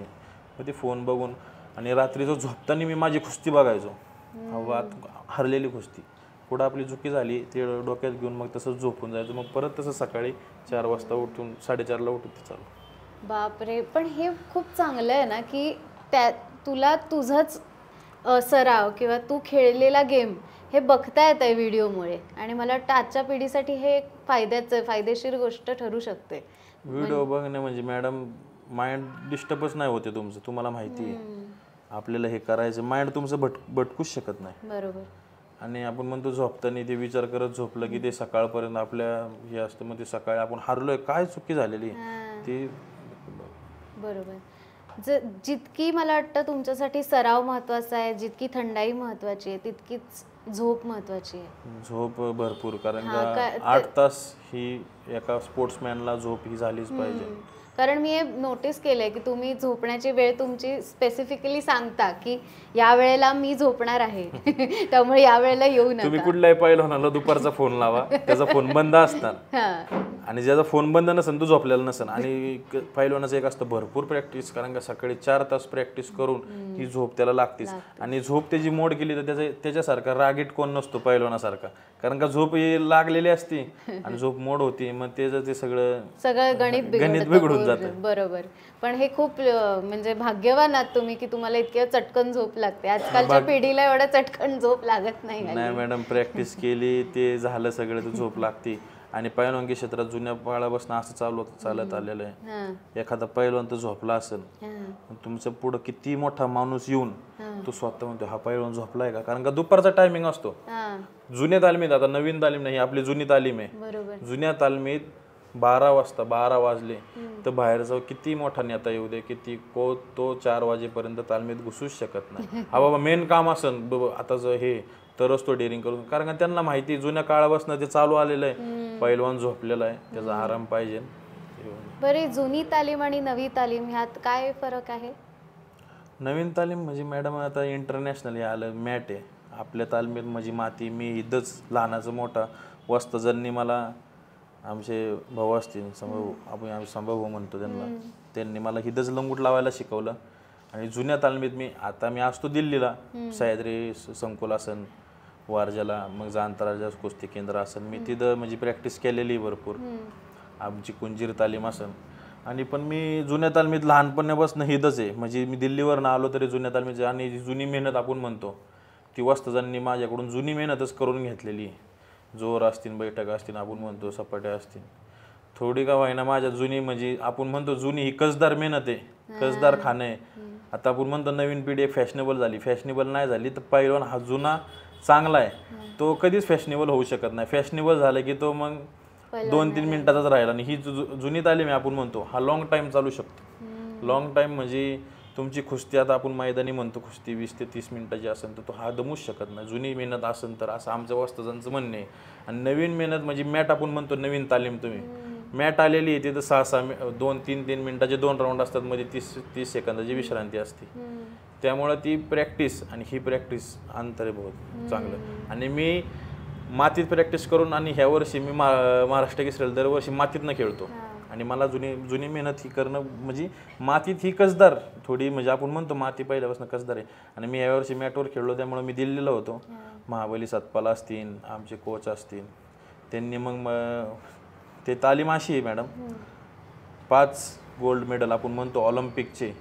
Speaker 2: मग ते फोन बघून आणि रात्रीचं झोपताना मी माझी कुस्ती बघायचो, हरलेली कुस्ती. पुढं आपली चुकी झाली ते डोक्यात घेऊन मग तसंच झोपून जायचं. मग परत तसं सकाळी 4 वाजता उठून 4:30ला उठून ते चालू.
Speaker 3: बापरे, पण हे खूप चांगलं आहे ना की त्या तुला तुझंच सराव किंवा तू खेळलेला गेम हे बघता येत आहे व्हिडिओमुळे, आणि मला वाटतं आजच्या पिढीसाठी हे एक फायदेशीर गोष्ट ठरू शकते.
Speaker 2: व्हिडिओ बघणे म्हणजे मॅडम माइंड डिस्टर्बच नाही होते तुमचं, तुम्हाला माहिती आहे. आपल्याला हे करायचं, माइंड तुमचं भटकूच शकत नाही.
Speaker 3: बरोबर.
Speaker 2: आणि आपण म्हणतो झोपताना ते विचार करत झोपलं की ते सकाळपर्यंत आपल्या हे असतं. मग ते सकाळी आपण हरलोय, काय चुकी झालेली ती.
Speaker 3: बरोबर. जितकी मला वाटतं तुमच्यासाठी सराव महत्वाचा आहे, जितकी थंडाई महत्वाची आहे, तितकीच झोप महत्वाची आहे.
Speaker 2: झोप भरपूर, कारण का 8 तास ही एका स्पोर्ट्समॅनला झोप ही झालीच पाहिजे.
Speaker 3: कारण मी हे नोटीस केलंय की तुम्ही झोपण्याची वेळ तुमची स्पेसिफिकली सांगता की या वेळेला मी झोपणार आहे त्यामुळे या वेळेला येऊ नका.
Speaker 2: तुम्ही कुठल्याही पहिलवानाला दुपारचा फोन लावा, त्याचा फोन बंद असणार, आणि ज्याचा फोन बंद नसेल तो झोपलेला नसेल. आणि पहिलवानाचं एक असतं भरपूर प्रॅक्टिस, कारण का सकाळी 4 तास प्रॅक्टिस करून ही झोप त्याला लागतेच. आणि झोप त्याची मोड केली तर त्याच्यासारखा रागीट कोण नसतो पहिलवानासारखा, कारण का झोप ही लागलेली असते आणि झोप मोड होती, मग त्याचं ते सगळं गणित बिघडून जातं.
Speaker 3: बरोबर. पण हे खूप म्हणजे भाग्यवान आहात तुम्ही की तुम्हाला इतक्या चटकन झोप लागते. आजकालच्या पिढीला एवढं चटकन झोप लागत नाही.
Speaker 2: नाही मॅडम, प्रॅक्टिस केली ते झालं सगळं, तर झोप लागते. आणि पैलवानगी क्षेत्रात जुन्या काळापासून असं चालत आलेलं आहे. एखादा पैलवान तर झोपला असेल, तुमच्या पुढं किती मोठा माणूस येऊन तो स्वतः म्हणतो हा पैलवान झोपलाय का, कारण का दुपारचा टायमिंग असतो. जुन्या तालमीत, आता नवीन तालीम नाही, आपली जुनी तालीम आहे. जुन्या तालमीत 12 वाजले तर बाहेर जाऊ किती मोठा नेता येऊ दे, किती तो 4 वाजेपर्यंत तालमीत घुसूच शकत नाही. हा बाबा मेन काम असेल आता हे तरच तो डेअरिंग करून, कारण का त्यांना माहिती जुन्या काळापासून ते चालू आलेलं आहे. पैलवान झोपलेला आहे, त्याचा आराम पाहिजे.
Speaker 3: बरे, जुनी तालीम आणि नवी तालीम ह्यात काय फरक आहे?
Speaker 2: नवीन तालीम म्हणजे मॅडम आता इंटरनॅशनल हे आलं, मॅट आहे. आपल्या तालमीत म्हणजे माती, मी इथंच लहानाचं मोठा वस्त ज्यांनी मला, आमचे भाऊ असतील आपण संभाऊ म्हणतो त्यांनी मला हिथंच लंगूट लावायला शिकवलं. आणि जुन्या तालमीत मी असतो दिल्लीला, सह्याद्री संकुल असन, वारजाला, मग जांतराजा कुस्ती केंद्र असन, मी तिथं म्हणजे प्रॅक्टिस केलेली भरपूर. आमची कुंजीर तालीम असन. आणि पण मी जुन्या तालमीत लहानपणापासून हिथंच आहे, म्हणजे मी दिल्लीवरनं आलो तरी जुन्या तालमीत. आणि जुनी मेहनत आपण म्हणतो ती वस्ताजांनी माझ्याकडून जुनी मेहनतच करून घेतलेली आहे. जोर असतील, बैठक असतील, आपण म्हणतो सपाट्या असतील, थोडी का व्हायना माझ्या जुनी, म्हणजे आपण म्हणतो जुनी ही कसदार मेहनत आहे, कसदार खाणं आहे. आता आपण म्हणतो नवीन पिढी फॅशनेबल झाली, फॅशनेबल नाही झाली तर पैलवान हा जुना चांगला आहे, तो कधीच फॅशनेबल होऊ शकत नाही. फॅशनेबल झालं की तो मग 2-3 मिनिटाचाच राहिला. आणि ही जुनी तालीम आहे आपण म्हणतो, हा लॉंग टाईम चालू शकतो. लॉंग टाईम म्हणजे तुमची कुस्ती, आता आपण मैदानी म्हणतो कुस्ती 20 ते 30 मिनिटाची असेल तर तो हा दमूच शकत नाही. जुनी मेहनत असेल तर, असं आमच्या वस्ताजांचं म्हणणं आहे. आणि नवीन मेहनत म्हणजे मॅट, आपण म्हणतो नवीन तालीम, तुम्ही मॅट आलेली आहे तिथं 6-6 2-3 मिनिटाचे 2 राऊंड असतात, मध्ये 30 सेकंदाची विश्रांती असते. त्यामुळं ती प्रॅक्टिस आणि ही प्रॅक्टिस अंतर आहे बहुत चांगलं. आणि मी मातीत प्रॅक्टिस करून, आणि ह्या वर्षी मी महाराष्ट्र केसरीला दरवर्षी मातीतनं खेळतो. आणि मला जुनी मेहनत ही करणं, म्हणजे मातीत ही कसदार थोडी, म्हणजे आपण म्हणतो माती पहिल्यापासून कसदार आहे. आणि मी यावर्षी मॅटवर खेळलो, त्यामुळे मी दिल्लीला होतो. महाबली सतपाल असतील, आमचे कोच असतील, त्यांनी मग ते तालीम अशी आहे मॅडम, 5 गोल्ड मेडल आपण म्हणतो ऑलिम्पिकचे,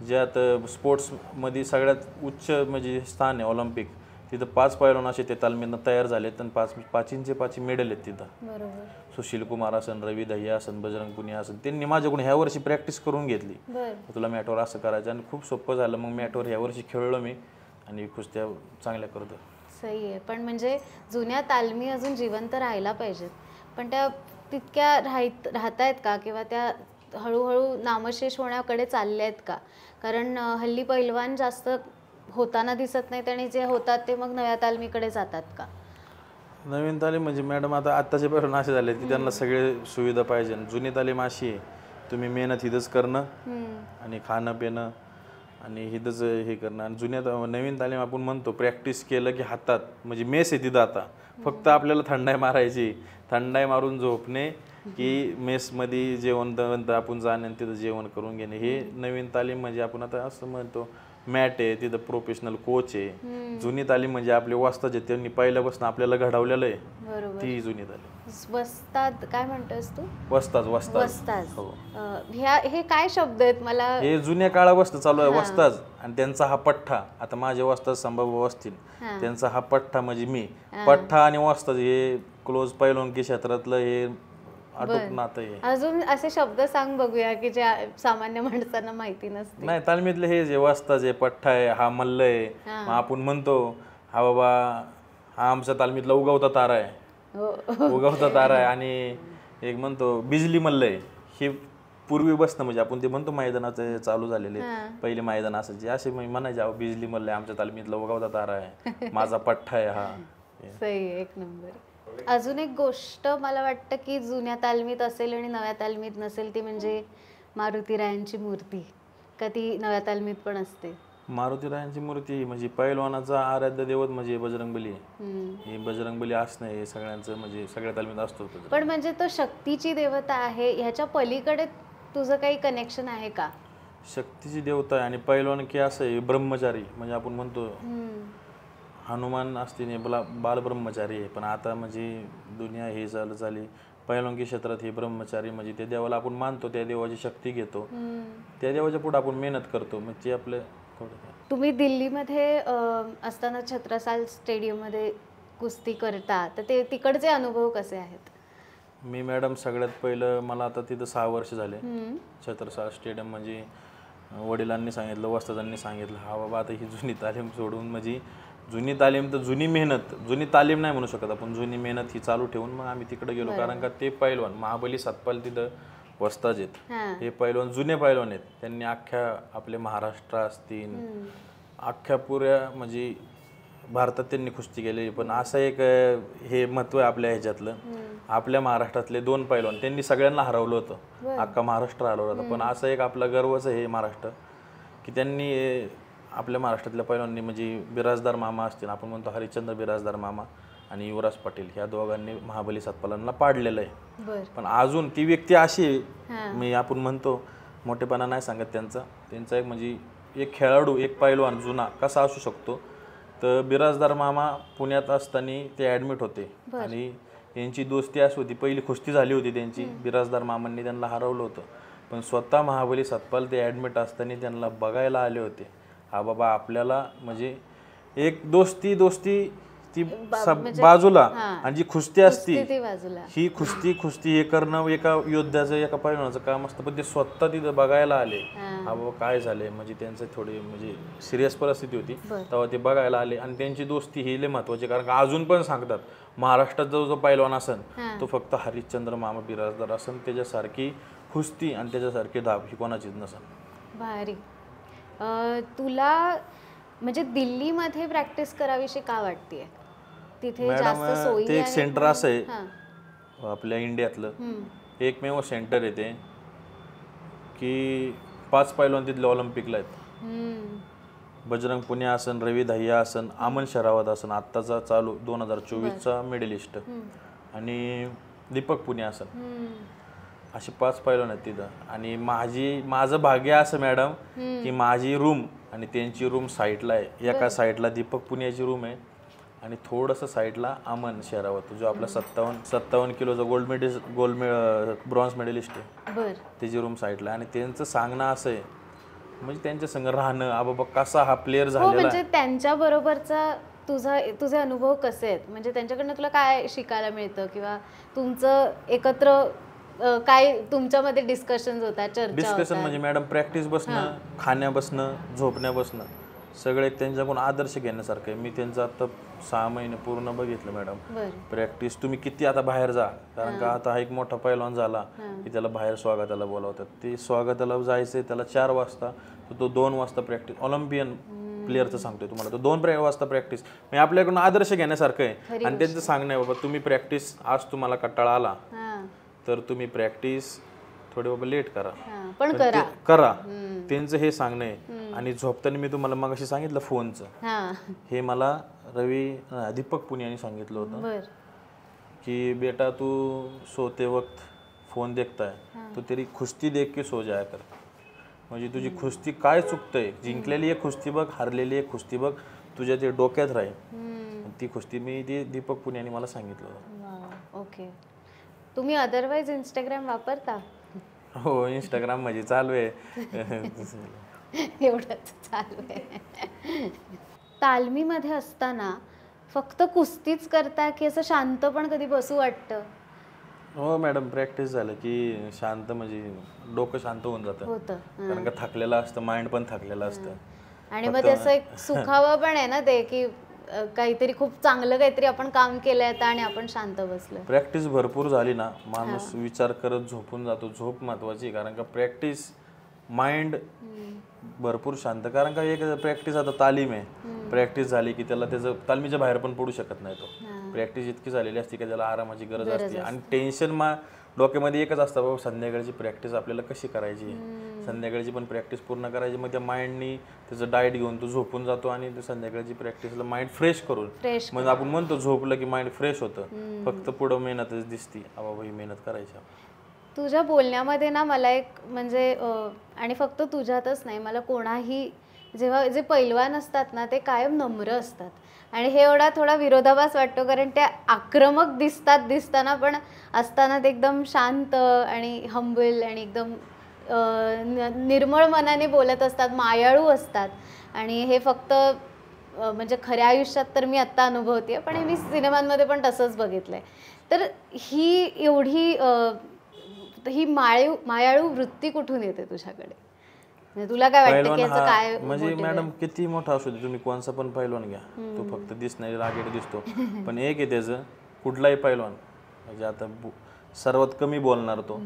Speaker 2: ज्यात स्पोर्ट्समध्ये सगळ्यात उच्च म्हणजे स्थान आहे ऑलिम्पिक, तिथं 5 पैलवान असे ते तालमीनं तयार झाले, तर 5 मेडल आहेत तिथं. सुशील कुमार असन, रवी दहिया असन, बजरंग पुनिया असन, त्यांनी माझ्याकडून ह्या वर्षी प्रॅक्टिस करून घेतली. तुला मॅटवर असं करायचं, आणि खूप सोपं झालं. मग मॅटवर ह्या वर्षी खेळलो मी, आणि कुस्त्या चांगल्या करतो.
Speaker 3: सही आहे. पण म्हणजे जुन्या तालमी अजून जिवंत राहायला पाहिजेत, पण त्या तितक्या राहत आहेत का, किंवा त्या हळूहळू नामशेष होण्याकडे चालल्या आहेत का? कारण हल्ली पैलवान जास्त होताना दिसत नाहीत, आणि जे होतात ते मग नव्या तालमीकडे जातात का?
Speaker 2: नवीन तालीम म्हणजे मॅडम आता आत्ताचे पैलवान असे झाले की त्यांना सगळे सुविधा पाहिजे. जुनी तालीम अशी आहे, तुम्ही मेहनत हिथंच करणं आणि खाणं पिणं आणि हिथंच हे करणं. आणि नवीन तालीम आपण म्हणतो प्रॅक्टिस केलं की हातात, म्हणजे मेस आहे तिथं. आता फक्त आपल्याला थंडाई मारायची, थंडाई मारून झोपणे, की मेसमध्ये जेवण बनतं, आपण जाणं तिथं जेवण करून घेणे. हे नवीन तालीम म्हणजे आपण आता असं म्हणतो मॅट आहे, तिथं प्रोफेशनल कोच आहे. जुनी तालीम म्हणजे आपले वस्ताद आहेत, त्यांनी पहिल्यापासून आपल्याला घडवलेलं आहे,
Speaker 3: बरोबर.
Speaker 2: ती जुनी तालीम.
Speaker 3: वस्ताद काय म्हणतोस तू?
Speaker 2: वस्ताद
Speaker 3: वस्ताद.
Speaker 2: हो.
Speaker 3: हे काय शब्द आहेत मला?
Speaker 2: हे जुन्या काळापासून चालू आहे वस्ताद. आणि त्यांचा हा पठ्ठा, आता माझे वस्ताद संभाव्य असतील, त्यांचा हा पठ्ठा म्हणजे मी. पठ्ठा आणि वस्ताद हे क्लोज पैलवानकी क्षेत्रातलं हे अटूट नातं आहे.
Speaker 3: अजून असे शब्द सांग बघूया की जे सामान्य माणसांना माहिती नसते.
Speaker 2: नाही, तालमीतले हे जे वस्ताद आहे, पठ्ठा आहे, हा मल्ल आहे. मग आपण म्हणतो हा बाबा हा आमच्या तालमीतला उगवता तारा आहे, उगवता तारा आहे. आणि एक म्हणतो बिजली मल्ल आहे. हे पूर्वी बसणं म्हणजे आपण ते म्हणतो मैदानाचे चालू झालेले पहिले मैदान असायचे, असे म्हणायचे बिजली मल्ल आहे, आमच्या तालमीतला उगवता तारा आहे, माझा पठ्ठा आहे हा.
Speaker 3: सही, एक नंबर. अजून एक गोष्ट मला वाटतं की जुन्या तालमीत असेल आणि नव्या तालमीत नसेल, ती म्हणजे मारुतीरायांची मूर्ती. का ती नव्या तालमीत पण असते?
Speaker 2: मारुतीरायांची मूर्ती म्हणजे पैलवानाचा आराध्य दैवत म्हणजे बजरंगबली. हे बजरंगबली असणं हे सगळ्यांचं म्हणजे सगळ्या तालमीत असतो.
Speaker 3: पण म्हणजे तो शक्तीची देवता आहे, ह्याच्या पलीकडे तुझं काही कनेक्शन आहे का?
Speaker 2: शक्तीची देवता आहे आणि पैलवानकी असं आहे ब्रह्मचारी, म्हणजे आपण म्हणतो हनुमान असते बालब्रह्मचारी आहे. पण आता म्हणजे दुनिया हे झाली पैलवानकी क्षेत्रात हे ब्रह्मचारी म्हणजे त्या देवाला आपण मानतो, त्या देवाची शक्ती घेतो, त्या देवाच्या पुढे आपण मेहनत करतो. मग ते आपलं
Speaker 3: तुम्ही दिल्लीमध्ये असताना छत्रसाल स्टेडियममध्ये कुस्ती करता, तर ते तिकडचे अनुभव कसे आहेत?
Speaker 2: मी मॅडम सगळ्यात पहिलं मला आता तिथं 6 वर्ष झाले. छत्रसाल स्टेडियम म्हणजे वडिलांनी सांगितलं, वस्तादांनी सांगितलं हा बाबा आता ही जुनी तालीम सोडून, म्हणजे जुनी तालीम तर जुनी मेहनत, जुनी तालीम नाही म्हणू शकत आपण, जुनी मेहनत ही चालू ठेवून मग आम्ही तिकडे गेलो. कारण का ते पैलवान महाबली सातपाल तिथं वस्ताद आहेत. हे पैलवान जुने पैलवान आहेत. त्यांनी अख्ख्या आपले महाराष्ट्र असतील, अख्ख्या पुऱ्या म्हणजे भारतात त्यांनी कुस्ती केली. पण असं एक हे महत्व आहे आपल्या ह्याच्यातलं, आपल्या महाराष्ट्रातले 2 पैलवान त्यांनी सगळ्यांना हरवलं होतं, अख्खा महाराष्ट्र हरवलं होतं. पण असं एक आपला गर्वच आहे हे महाराष्ट्र की त्यांनी आपल्या महाराष्ट्रातल्या पैलवानांनी म्हणजे बिराजदार मामा असतील, आपण म्हणतो हरिश्चंद्र बिराजदार मामा आणि युवराज पाटील, ह्या दोघांनी महाबली सातपालांना पाडलेलं आहे. पण अजून ती व्यक्ती अशी मी आपण म्हणतो मोठेपणा नाही सांगत त्यांचा एक म्हणजे एक खेळाडू, एक पैलवान जुना कसा असू शकतो. तर बिराजदार मामा पुण्यात असताना ते ॲडमिट होते आणि यांची दोस्ती अशी होती, पहिली कुस्ती झाली होती त्यांची, बिराजदार मामांनी त्यांना हरवलं होतं. पण स्वतः महाबली सातपाल ते ॲडमिट असताना त्यांना बघायला आले होते. हा बाबा आपल्याला म्हणजे एक दोस्ती ती बाजूला आणि जी कुस्ती असती ही कुस्ती हे करणं एका योद्ध्याचं, एका पैलवानाचं काम असतं. पण ते स्वतः तिथं बघायला आले, हा बाबा काय झालंय, म्हणजे त्यांचं थोडी म्हणजे सिरियस परिस्थिती होती, तेव्हा ते बघायला आले. आणि त्यांची दोस्ती ही लय महत्वाची, कारण अजून पण सांगतात महाराष्ट्रात जो पैलवान असन तो फक्त हरिश्चंद्र मामा बिराजदार असन, त्याच्यासारखी कुस्ती आणि त्याच्यासारखी धाप ही कोणाचीच नसन.
Speaker 3: भारी. तुला म्हणजे दिल्लीमध्ये प्रॅक्टिस करावीशी का वाटतेय? तिथे जास्त सोयी
Speaker 2: ते एक सेंटर असं आहे आपल्या इंडियातलं एकमेव सेंटर आहे ते की 5 पैलवान तिथले ऑलिम्पिकला आहेत. बजरंग पुनिया असन, रवी दहिया असन, अमन शरावत असन आत्ताचा चालू 2024चा मेडलिस्ट, आणि दीपक पुनिया असन, असे 5 पैलवान आहेत तिथं. आणि माझं भाग्य असं मॅडम की माझी रूम आणि त्यांची रूम साईडला आहे. एका साईडला दीपक पुनियाची रूम आहे आणि थोडंसं साईडला अमन शेरावत, जो आपला 57 किलोचा ब्रॉन्झ मेडलिस्ट आहे, त्याची रूम साईडला. आणि त्यांचं सांगणं असं आहे म्हणजे त्यांच्या संग राहणं, बाबा कसा हा प्लेअर झालेला आहे.
Speaker 3: म्हणजे त्यांच्या बरोबरचा तुझे अनुभव कसे आहेत, म्हणजे त्यांच्याकडनं तुला काय शिकायला मिळतं, किंवा तुमचं एकत्र काय तुमच्यामध्ये डिस्कशन होतात, चर्चा
Speaker 2: म्हणजे मॅडम प्रॅक्टिस बसणं, खाण्या बसणं, झोपण्या बसणं सगळे त्यांच्याकडून आदर्श घेण्यासारखं आहे. मी त्यांचं आता 6 महिने पूर्ण बघितलं मॅडम. प्रॅक्टिस तुम्ही किती आता बाहेर जा, कारण का आता हा एक मोठा पैलवान झाला की त्याला बाहेर स्वागताला बोलावतात. ते स्वागताला जायचंय त्याला 4 वाजता, तो 2 वाजता प्रॅक्टिस. ऑलिम्पियन प्लेअरचं सांगतोय तुम्हाला, तो 2 वाजता प्रॅक्टिस. म्हणजे आपल्याकडून आदर्श घेण्यासारखं आहे. आणि त्यांचं सांगणं आहे बाबा तुम्ही प्रॅक्टिस आज तुम्हाला कंटाळा आला तर तुम्ही प्रॅक्टिस थोडे बाबा लेट करा,
Speaker 3: पण
Speaker 2: करा. त्यांचं हे सांगणं आहे. आणि झोपताना मी तुम्हाला मगाशी सांगितलं फोनचं, हे मला दीपक पुनियाने सांगितलं होतं की बेटा तू सोते वक्त फोन देखता है तो तेरी कुस्ती देख के सो जाया कर. म्हणजे तुझी कुस्ती काय चुकतंय, जिंकलेली एक कुस्ती बघ, हारलेली एक कुस्ती बघ, तुझ्या ते डोक्यात राहील. ती कुस्ती मी ती दीपक पुण्याने मला सांगितलं होतं.
Speaker 3: ओके. तुम्ही अदरवाईज इंस्टाग्राम वापरता?
Speaker 2: हो, इंस्टाग्राम म्हणजे चालू आहे.
Speaker 3: एवढंच चालू आहे. तालमीमध्ये असताना फक्त कुस्तीच करता की असं शांत पण कधी बसू वाटतं?
Speaker 2: हो मॅडम, प्रॅक्टिस झालं की शांत म्हणजे डोकं शांत होऊन जातं.
Speaker 3: होतं.
Speaker 2: कारण का थकलेलं असतं, माइंड पण थकलेलं असतं.
Speaker 3: आणि मग त्याचं एक सुखावं पण आहे ना ते, की काहीतरी खूप चांगलं काहीतरी आपण काम केलंय आता आणि आपण शांत बसलोय.
Speaker 2: प्रॅक्टिस भरपूर झाली ना, माणूस विचार करत झोपून जातो. झोप महत्वाची, कारण का प्रॅक्टिस माइंड भरपूर शांत. कारण का एक प्रॅक्टिस आता तालीम आहे, प्रॅक्टिस झाली की त्याला त्याचं तालमीच्या बाहेर पण पडू शकत नाही तो. प्रॅक्टिस इतकी झालेली असते की त्याला आरामाची गरज असते. आणि टेन्शन डोक्यामध्ये एकच असतं, बाबा संध्याकाळची प्रॅक्टिस आपल्याला कशी करायची, संध्याकाळची पण प्रॅक्टिस पूर्ण करायची. मग त्या माइंडनी त्याचं डाएट घेऊन तो झोपून जातो आणि संध्याकाळची प्रॅक्टिसला माइंड फ्रेश करून, म्हणजे आपण म्हणतो झोपलं की माइंड फ्रेश होतं. फक्त पुढं मेहनतच दिसती, बाबा ही मेहनत करायची.
Speaker 3: तुझ्या बोलण्यामध्ये ना मला एक म्हणजे आणि फक्त तुझ्यातच नाही, मला कोणाही जेव्हा जे पैलवान असतात ना ते कायम नम्र असतात. आणि हे एवढा थोडा विरोधाभास वाटतो, कारण ते आक्रमक दिसताना पण असताना ते एकदम शांत आणि हंबल आणि एकदम निर्मळ मनाने बोलत असतात, मायाळू असतात. आणि हे फक्त म्हणजे खऱ्या आयुष्यात तर मी आत्ता अनुभवते, पण हे मी सिनेमांमध्ये पण तसंच बघितलंय. तर ही एवढी ही मायाळू वृत्ती कुठून येते तुझ्याकडे? म्हणजे तुला काय वाटतं की याचं काय?
Speaker 2: म्हणजे मॅडम किती मोठा असू दे, तुम्ही कोणचा पण पैलवान घ्या, तो फक्त दिसणारी रागेट दिसतो. पण एक आहे त्याचं, कुठलाही पैलवान म्हणजे आता सर्वात कमी बोलणार तो,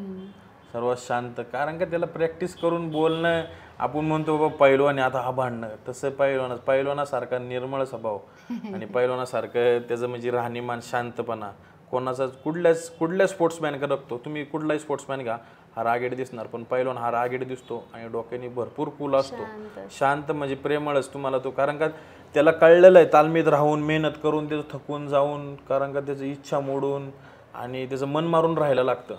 Speaker 2: सर्वात शांत. कारण का त्याला प्रॅक्टिस करून बोलणं. आपण म्हणतो बाबा पैलवान आता हा भांडणं, तसं पैलवानासारखा निर्मळ स्वभाव आणि पैलवानासारखं त्याचं म्हणजे राहणीमान, शांतपणा. कोणाचा कुठल्या स्पोर्ट्समॅन का बघतो तुम्ही, कुठलाही स्पोर्ट्समॅन घ्या, हा रागेट दिसणार. पण पैलवान हा रागेट दिसतो आणि डोक्याने भरपूर कूल असतो, शांत म्हणजे प्रेमळच तुम्हाला तो. कारण का त्याला कळलेलं आहे तालमीत राहून मेहनत करून त्याचं थकून जाऊन, कारण का त्याची इच्छा मोडून आणि त्याचं मन मारून राहायला लागतं.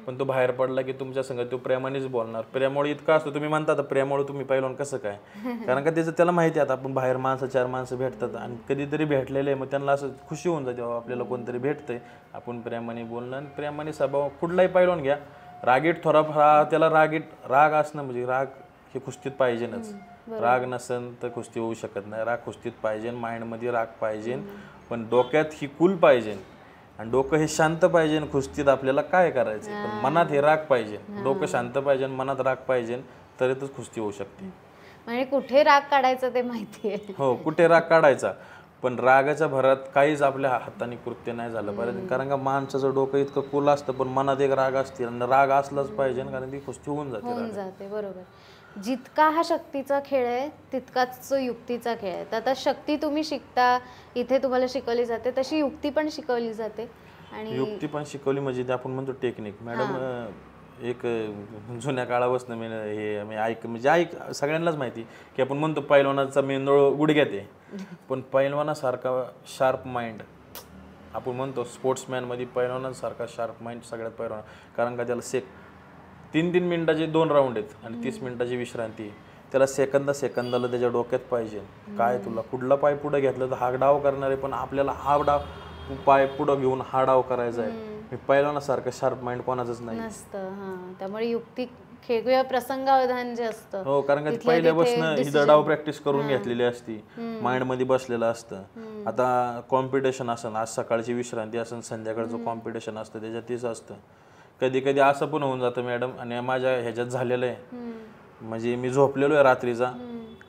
Speaker 2: पण तो बाहेर पडला की तुमच्या संग तो प्रेमानेच बोलणार. प्रेमळ इतका असतो, तुम्ही म्हणता प्रेमळ तुम्ही पैलवान कसं काय, कारण का त्याचं त्याला माहिती आहे आता आपण बाहेर चार माणसं भेटतात आणि कधीतरी भेटलेले, मग त्यांना असं खुशी होऊन जाते, बाबा आपल्याला कोणतरी भेटतंय, आपण प्रेमाने बोलणं. आणि प्रेमाने स्वभाव कुठलाही पैलवान घ्या, रागीट थोडा त्याला राग असणं म्हणजे राग हे कुस्तीत पाहिजेनच. राग नसेल तर कुस्ती होऊ शकत नाही. राग कुस्तीत पाहिजे, माइंडमध्ये राग पाहिजे, पण डोक्यात ही कूल पाहिजे आणि डोकं हे शांत पाहिजे. कुस्तीत आपल्याला काय करायचं, पण मनात हे राग पाहिजे. डोकं शांत पाहिजे, मनात राग पाहिजे, तरच कुस्ती होऊ शकते.
Speaker 3: म्हणजे कुठे राग काढायचा ते माहितीये.
Speaker 2: हो, कुठे राग काढायचा, पण रागाच्या भरात काहीच आपल्या हाताने कृत्य नाही झालं पाहिजे. कारण का माणसाचं डोकं इतकं कुल असतं, पण मनात एक राग असते आणि राग असलाच पाहिजे, कारण ती कुस्ती होऊन जाते.
Speaker 3: बरोबर. जितका हा शक्तीचा खेळ आहे तितकाच तो युक्तीचा खेळ आहे. तर आता शक्ती तुम्ही शिकता, इथे तुम्हाला शिकवली जाते, तशी युक्ती पण शिकवली जाते. आणि
Speaker 2: युक्ती पण शिकवली म्हणजे आपण म्हणतो टेक्निक. मॅडम एक जुन्या काळापासून मी हे म्हणजे सगळ्यांनाच माहिती की आपण म्हणतो पैलवानाचा मेंदूळ गुडघ्यात आहे, पण पैलवानासारखा शार्प माइंड आपण म्हणतो स्पोर्ट्समॅनमध्ये पैलवानासारखा शार्प माइंड सगळ्यात पैलवान. कारण का त्याला 3 मिनिटाचे 2 राऊंड आहेत आणि 30 मिनिटाची विश्रांती. त्याला सेकंदाला त्याच्या डोक्यात पाहिजे काय तुला कुठला पाय पुढे घेतला तर हा डाव करणार आहे, पण आपल्याला हा डाव पाय पुढं घेऊन हा डाव करायचा आहे. मी पैलवानासारखं शार्प माइंड कोणाचंच नाही
Speaker 3: नसतं. त्यामुळे युक्ती खेळ प्रसंगावधान जे असतं.
Speaker 2: हो, कारण का पहिल्यापासून ही डाव प्रॅक्टिस करून घेतलेली असती, माइंड मध्ये बसलेलं असतं. आता कॉम्पिटिशन असेल, आज सकाळची विश्रांती असेल, संध्याकाळचं कॉम्पिटिशन असतं, त्याच्यात तेच असतं. कधी कधी असं पण होऊन जातं मॅडम, आणि माझ्या ह्याच्यात झालेलं आहे, म्हणजे मी झोपलेलो आहे रात्रीचा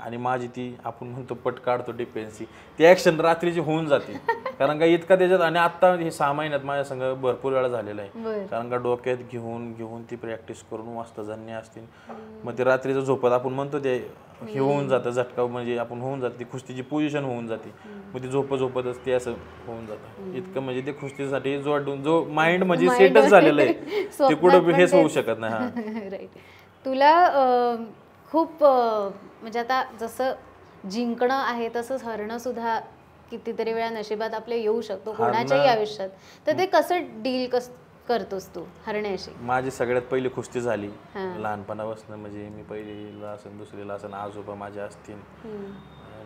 Speaker 2: आणि माझी ती आपण म्हणतो पट काढतो डिफेन्सी, ती ॲक्शन रात्रीची होऊन जाते. कारण का इतका त्याच्यात, आणि आत्ता हे 6 महिन्यात माझ्या संग भरपूर वेळा झालेलं आहे. कारण का डोक्यात घेऊन ती प्रॅक्टिस करून मस्त जन्य असतील, मग ते रात्रीचं झोपत आपण म्हणतो ते हे होऊन जातं झटका, म्हणजे आपण होऊन जाते ती कुस्तीची पोझिशन होऊन जाते, मग ती झोपतच ते असं होऊन जातं. इतकं म्हणजे ते कुस्तीसाठी जो माइंड म्हणजे सेटच झालेलं आहे ते कुठं हेच होऊ शकत नाही. हा
Speaker 3: राईट. तुला खूप म्हणजे आता जसं जिंकणं आहे तसंच हरणं सुद्धा कितीतरी वेळा नशिबात आपल्या येऊ शकतो कोणाच्याही आयुष्यात. तर ते कसं करतोस तू हरण्याशी?
Speaker 2: माझी सगळ्यात पहिली कुस्ती झाली लहानपणापासून, म्हणजे मी पहिलीला असेल दुसरीला असेल, आजोबा माझे असतील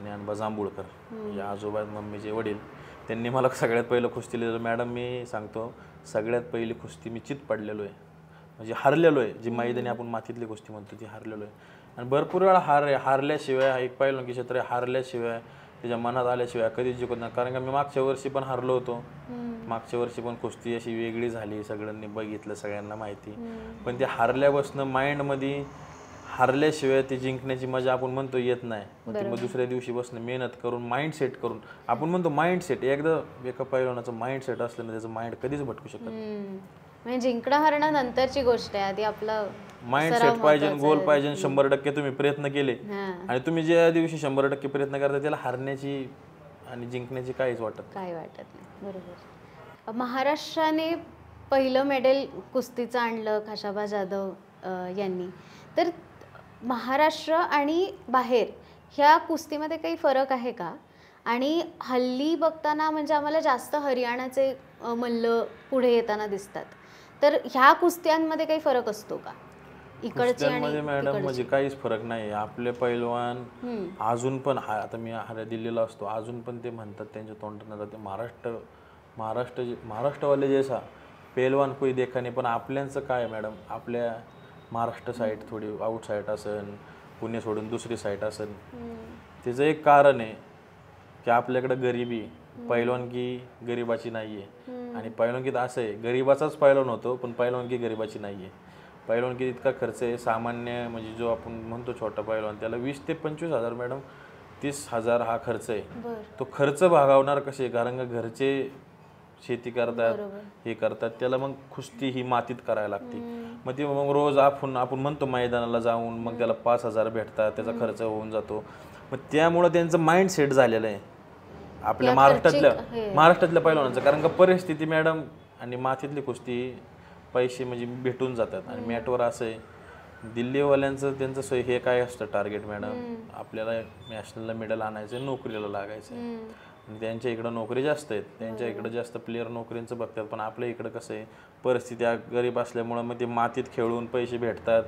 Speaker 2: ज्ञानबा जांभूळकर, म्हणजे आजोबा मम्मीचे वडील, त्यांनी मला सगळ्यात पहिलं कुस्ती लिहिलं. मॅडम मी सांगतो सगळ्यात पहिली कुस्ती मी चित पडलेलो आहे, म्हणजे हारलेलो आहे. जी मैदानी आपण मातीतली कुस्ती म्हणतो ती हारलेलो आहे. आणि भरपूर वेळा हारल्याशिवाय एक पहिलं की क्षेत्र हारल्याशिवाय त्याच्या मनात आल्याशिवाय कधीच जिंकत नाही. कारण का मी मागच्या वर्षी पण हारलो होतो, मागच्या वर्षी पण कुस्ती अशी वेगळी झाली, सगळ्यांनी बघितलं, सगळ्यांना माहिती. पण ते हारल्यापासून माइंडमध्ये हारल्याशिवाय ते जिंकण्याची मजा आपण म्हणतो येत नाही. मग दुसऱ्या दिवशी बसणं, मेहनत करून, माइंड सेट करून, आपण म्हणतो माइंड सेट, एकदा एका पैलवानाचं माइंड सेट असलं ना त्याचं माइंड कधीच भटकू शकत नाही.
Speaker 3: म्हणजे जिंकणं हरणं नंतरची गोष्ट आहे, आधी आपलं
Speaker 2: माइंड सेट पाहिजे, गोल पाहिजे. 100% तुम्ही प्रयत्न केले आणि तुम्ही ज्या दिवशी 100% प्रयत्न करता त्याला हारण्याची आणि जिंकण्याची काहीच वाटत
Speaker 3: नाही. बरोबर. महाराष्ट्राने पहिलं मेडल कुस्तीचं आणलं खाशाबा जाधव यांनी. तर महाराष्ट्र आणि बाहेर ह्या कुस्तीमध्ये काही फरक आहे का? आणि हल्ली बघताना म्हणजे आम्हाला जास्त हरियाणाचे मल्ल पुढे येताना दिसतात, तर ह्या कुस्त्यांमध्ये काही फरक असतो का इकडची आणि
Speaker 2: मॅडम? म्हणजे काहीच फरक नाही. आपले पैलवान अजून पण आता मी दिल्लीला असतो, अजून पण ते म्हणतात त्यांच्या तोंडात ते महाराष्ट्रवाले जैसा पैलवान कोई देखा नाही. पण आपल्यांचं काय मॅडम, आपल्या महाराष्ट्र साईड थोडी आउट साईड असेल, पुणे सोडून दुसरी साईड असेल, त्याचं एक कारण आहे की आपल्याकडे गरिबी, पैलवानकी गरिबाची नाही आहे. आणि पैलवानकीत असं आहे, गरिबाचाच पैलवान होतो पण पैलवानकी गरिबाची नाही आहे. पैलवानकीत इतका खर्च आहे, सामान्य म्हणजे जो आपण म्हणतो छोटा पैलवान त्याला 20 ते 25 हजार मॅडम, 30,000 हा खर्च आहे. तो खर्च भागवणार कसे? कारण का घरचे शेती करतात, हे करतात, त्याला मग कुस्ती ही मातीत करायला लागते. मग ते मग रोज आपण म्हणतो मैदानाला जाऊन मग त्याला 5,000 भेटतात, त्याचा खर्च होऊन जातो. मग त्यामुळं त्यांचं माइंड सेट झालेलं आहे आपल्या महाराष्ट्रातल्या पैलवानांचं. कारण का परिस्थिती मॅडम आणि मातीतली कुस्ती पैसे म्हणजे भेटून जातात. आणि मॅटवर असं आहे, दिल्लीवाल्यांचं त्यांचं हे काय असतं टार्गेट मॅडम, आपल्याला नॅशनलला मेडल आणायचं, नोकरीला लागायचं. आणि त्यांच्या इकडं नोकरी जास्त आहेत, त्यांच्या इकडं जास्त प्लेयर नोकरींचं बघतात. पण आपल्या इकडं कसं आहे, परिस्थिती गरीब असल्यामुळं मग ते मातीत खेळून पैसे भेटतात.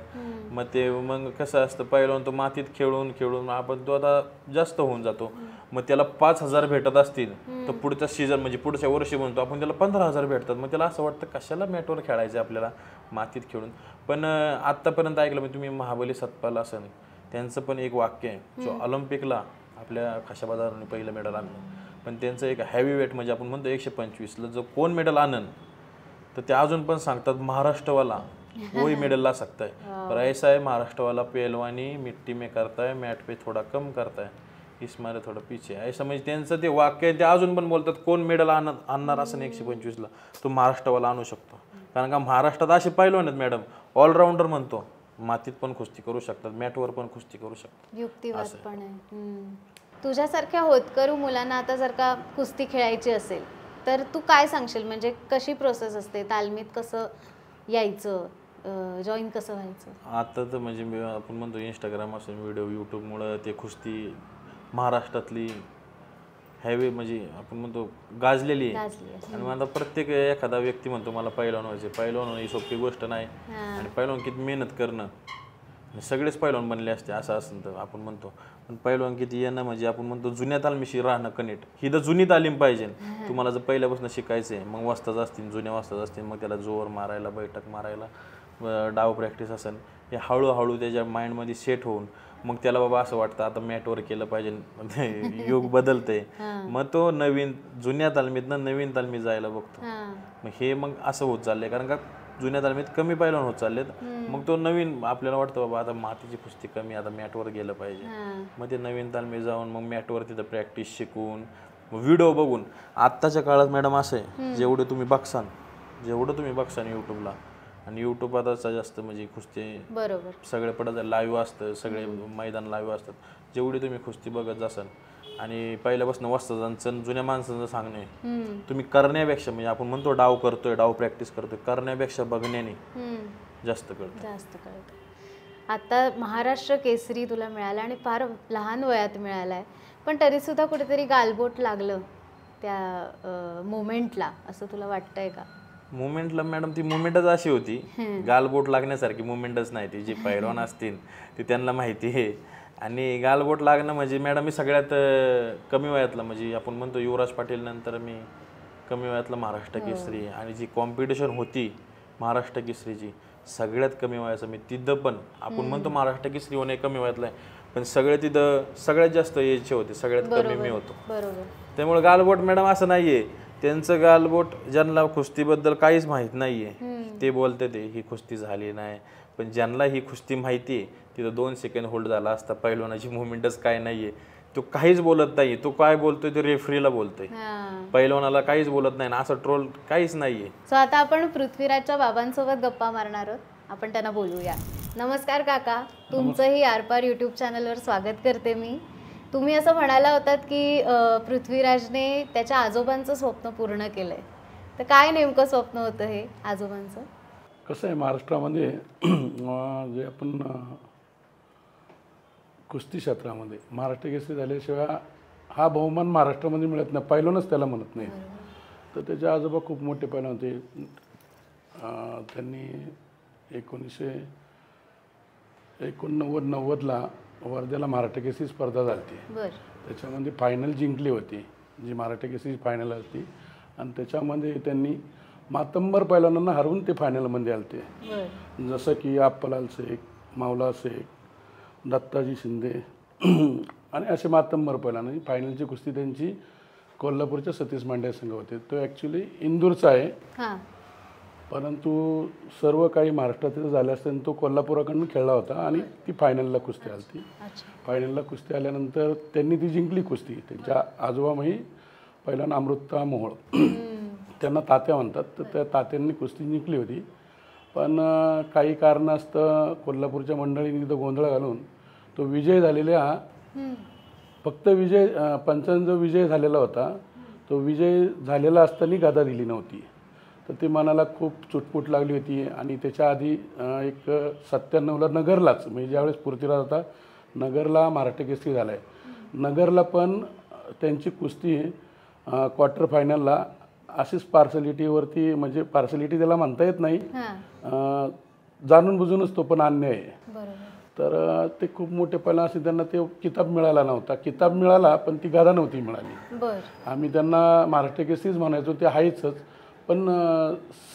Speaker 2: मग ते मग कसं असतं, पहिलं तो मातीत खेळून आपण तो आता जास्त होऊन जातो. मग त्याला 5,000 भेटत असतील तर पुढच्या सीझन म्हणजे पुढच्या वर्षी म्हणतो आपण त्याला 15,000 भेटतात. मग त्याला असं वाटतं कशाला मॅटवर खेळायचं आपल्याला मातीत खेळून. पण आत्तापर्यंत ऐकलं मी, तुम्ही महाबली सतपाल असेल त्यांचं पण एक वाक्य आहे, जो ऑलिम्पिकला आपल्या खाशाबा जाधवने पहिलं मेडल आणलं. पण त्यांचं एक हॅवी वेट म्हणजे आपण म्हणतो 125ला जो कोण मेडल आणन तर ते अजून पण सांगतात महाराष्ट्रवाला वही मेडल ला सकता है, पर ऐसा है महाराष्ट्रवाला पहलवानी मिट्टी में करता है, मॅट पे थोडा कम करता है, इस मारे थोडं पीछे ऐसा. म्हणजे त्यांचं ते वाक्य आहे, ते अजून पण बोलतात कोण मेडल आणणार असं 125ला तो महाराष्ट्रवाला आणू शकतो. कारण का महाराष्ट्रात असे पैलवान आहेत मॅडम, ऑलराऊंडर म्हणतो, मातीत पण कुस्ती करू शकतात, मॅटवर पण कुस्ती करू शकतात.
Speaker 3: युक्तिवाद पण आहे. तुझ्यासारख्या होतकरू मुलांना आता जर का कुस्ती खेळायची असेल तर तू काय सांगशील? म्हणजे कशी प्रोसेस असते, तालमीत कसं यायचं, जॉईन कसं व्हायचं?
Speaker 2: आता तर म्हणजे आपण म्हणतो इंस्टाग्राम असेल, व्हिडिओ यूट्यूबमुळं ते कुस्ती महाराष्ट्रातली हॅवी म्हणजे आपण म्हणतो गाजलेली आहे. आणि मला प्रत्येक एखादा व्यक्ती म्हणतो मला पैलवान व्हायचे. पैलवान ही सोपी गोष्ट नाही. आणि पैलवान किती मेहनत करणं, सगळेच पैलवान बनले असते असं असेल तर आपण म्हणतो. पण पैलवान किती येणं म्हणजे आपण म्हणतो जुन्या तालमीशी राहणं कनेक्ट, ही तर जुनी तालीम पाहिजे. तुम्हाला जर पहिल्यापासून शिकायचं आहे, मग वस्ताद असतील, जुन्या वस्ताद असतील, मग त्याला जोर मारायला, बैठक मारायला, डाव प्रॅक्टिस असेल, हे हळूहळू त्याच्या माइंडमध्ये सेट होऊन मग त्याला बाबा असं वाटतं आता मॅटवर केलं पाहिजे, युग बदलते, मग तो नवीन जुन्या तालमीतनं नवीन तालमीत जायला बघतो. मग हे मग असं होत चाललंय, कारण का जुन्या तालमीत कमी पैलवान होत चाललेत. मग तो नवीन आपल्याला वाटतं बाबा आता मातीची कुस्ती कमी, आता मॅटवर गेलं पाहिजे. मग ते नवीन तालमीत जाऊन मग मॅटवर तिथं प्रॅक्टिस शिकून व्हिडिओ बघून. आत्ताच्या काळात मॅडम असं आहे, जेवढं तुम्ही बघसान यूट्यूबला, आणि यूट्यूब आता जास्त म्हणजे कुस्ती
Speaker 3: बरोबर
Speaker 2: सगळे पडत लाईव्ह असतं, सगळे मैदान लाईव्ह असतात. जेवढी तुम्ही कुस्ती बघत जासाल आणि पहिल्यापासून वस्तादांचं जुन्या माणसांचं सांगणे, तुम्ही करण्यापेक्षा म्हणजे आपण म्हणतो डाव करतोय, डाव प्रॅक्टिस करतोय, करण्यापेक्षा बघण्याने जास्त कळतं.
Speaker 3: आता महाराष्ट्र केसरी तुला मिळाला आणि फार लहान वयात मिळालाय, पण तरी सुद्धा कुठेतरी गालबोट लागलं त्या मोमेंटला, असं तुला वाटतंय का?
Speaker 2: मुवमेंटला मॅडम ती मुवमेंटच अशी होती, गालबोट लागण्यासारखी मुवमेंटच नाही ती. जी पैलवान असतील ती त्यांना माहिती आहे. आणि गालबोट लागणं म्हणजे मॅडम मी सगळ्यात कमी वयातलं, म्हणजे आपण म्हणतो युवराज पाटील नंतर मी कमी वयातलं महाराष्ट्र केसरी. आणि जी कॉम्पिटिशन होती महाराष्ट्र केसरीची सगळ्यात कमी वयाचं मी तिथं पण, आपण म्हणतो महाराष्ट्र केसरी होणे कमी वयातलं आहे, पण सगळे तिथं सगळ्यात जास्त एजचे होते, सगळ्यात कमी मी होतो. त्यामुळे गालबोट मॅडम असं नाहीये, त्यांचं गालबोट ज्यांना कुस्तीबद्दल काहीच माहीत नाहीये ते बोलते ते ही कुस्ती झाली नाही, पण ज्यांना ही कुस्ती माहिती आहे तिथं 2 सेकंड होल्ड झाला असता. पहिलवानाची मुवमेंटच काय नाहीये, तो काहीच बोलत नाही, तो काय बोलतोय ते रेफरीला बोलतोय, पहिलवानाला काहीच बोलत नाही ना, असं ट्रोल काहीच नाहीये.
Speaker 3: सो आता आपण पृथ्वीराजच्या बाबांसोबत गप्पा मारणार आहोत, आपण त्यांना बोलूया. नमस्कार काका, तुमचंही आरपार यूट्यूब चॅनलवर स्वागत करते मी. तुम्ही असं म्हणाला होतात की पृथ्वीराजने त्याच्या आजोबांचं स्वप्न पूर्ण केलंय, तर काय नेमकं स्वप्न होतं हे आजोबांचं?
Speaker 4: कसं आहे, महाराष्ट्रामध्ये जे आपण कुस्ती क्षेत्रामध्ये महाराष्ट्र केसरी झाल्याशिवाय हा बहुमान महाराष्ट्रामध्ये मिळत नाही, पहिलवानच त्याला म्हणत नाही. तर त्याचे आजोबा खूप मोठे पहिलवान होते. त्यांनी 1989-90ला वर्ध्याला महाराष्ट्र केसरी स्पर्धा झाली, त्याच्यामध्ये फायनल जिंकली होती, जी महाराष्ट्र केसरी फायनल होती. आणि त्याच्यामध्ये त्यांनी मातंबर पैलवानांना हरवून ते फायनलमध्ये आले ते, जसं की अप्पलाल शेख, मावला शेख, दत्ताजी शिंदे आणि असे मातंबर पैलवान. फायनलची कुस्ती त्यांची कोल्हापूरच्या सतीश मांडे संघ होते. तो ॲक्च्युली इंदूरचा आहे, परंतु सर्व काही महाराष्ट्रातील झाले असताना तो कोल्हापुराकडून खेळला होता आणि ती फायनलला कुस्ती आली ती. फायनलला कुस्ती आल्यानंतर त्यांनी ती जिंकली कुस्ती. त्यांच्या आजोबाही पहिल्यांदा अमृता मोहोळ, त्यांना तात्या म्हणतात, तर त्या तात्यांनी कुस्ती जिंकली होती. पण काही कारणास्तव कोल्हापूरच्या मंडळींनी तो गोंधळ घालून तो विजय झालेला, फक्त विजय पंचांचा जो विजय झालेला होता तो विजय झालेला असताना गदा दिली नव्हती. तर ते मनाला खूप चुटपुट लागली होती. आणि त्याच्या आधी एक 97ला नगरलाच, म्हणजे ज्यावेळेस पृथ्वीराज होता नगरला महाराष्ट्र केसरी झाला आहे, नगरला पण त्यांची कुस्ती क्वार्टर फायनलला अशीच पार्सलिटीवरती, म्हणजे पार्सलिटी त्याला म्हणता येत नाही, जाणून बुजूनच तो पण अन्याय आहे. तर ते खूप मोठे पहिला असे त्यांना ते किताब मिळाला नव्हता. किताब मिळाला पण ती गादा नव्हती मिळाली. आम्ही त्यांना महाराष्ट्र केसरीच म्हणायचो, ते आहेच, पण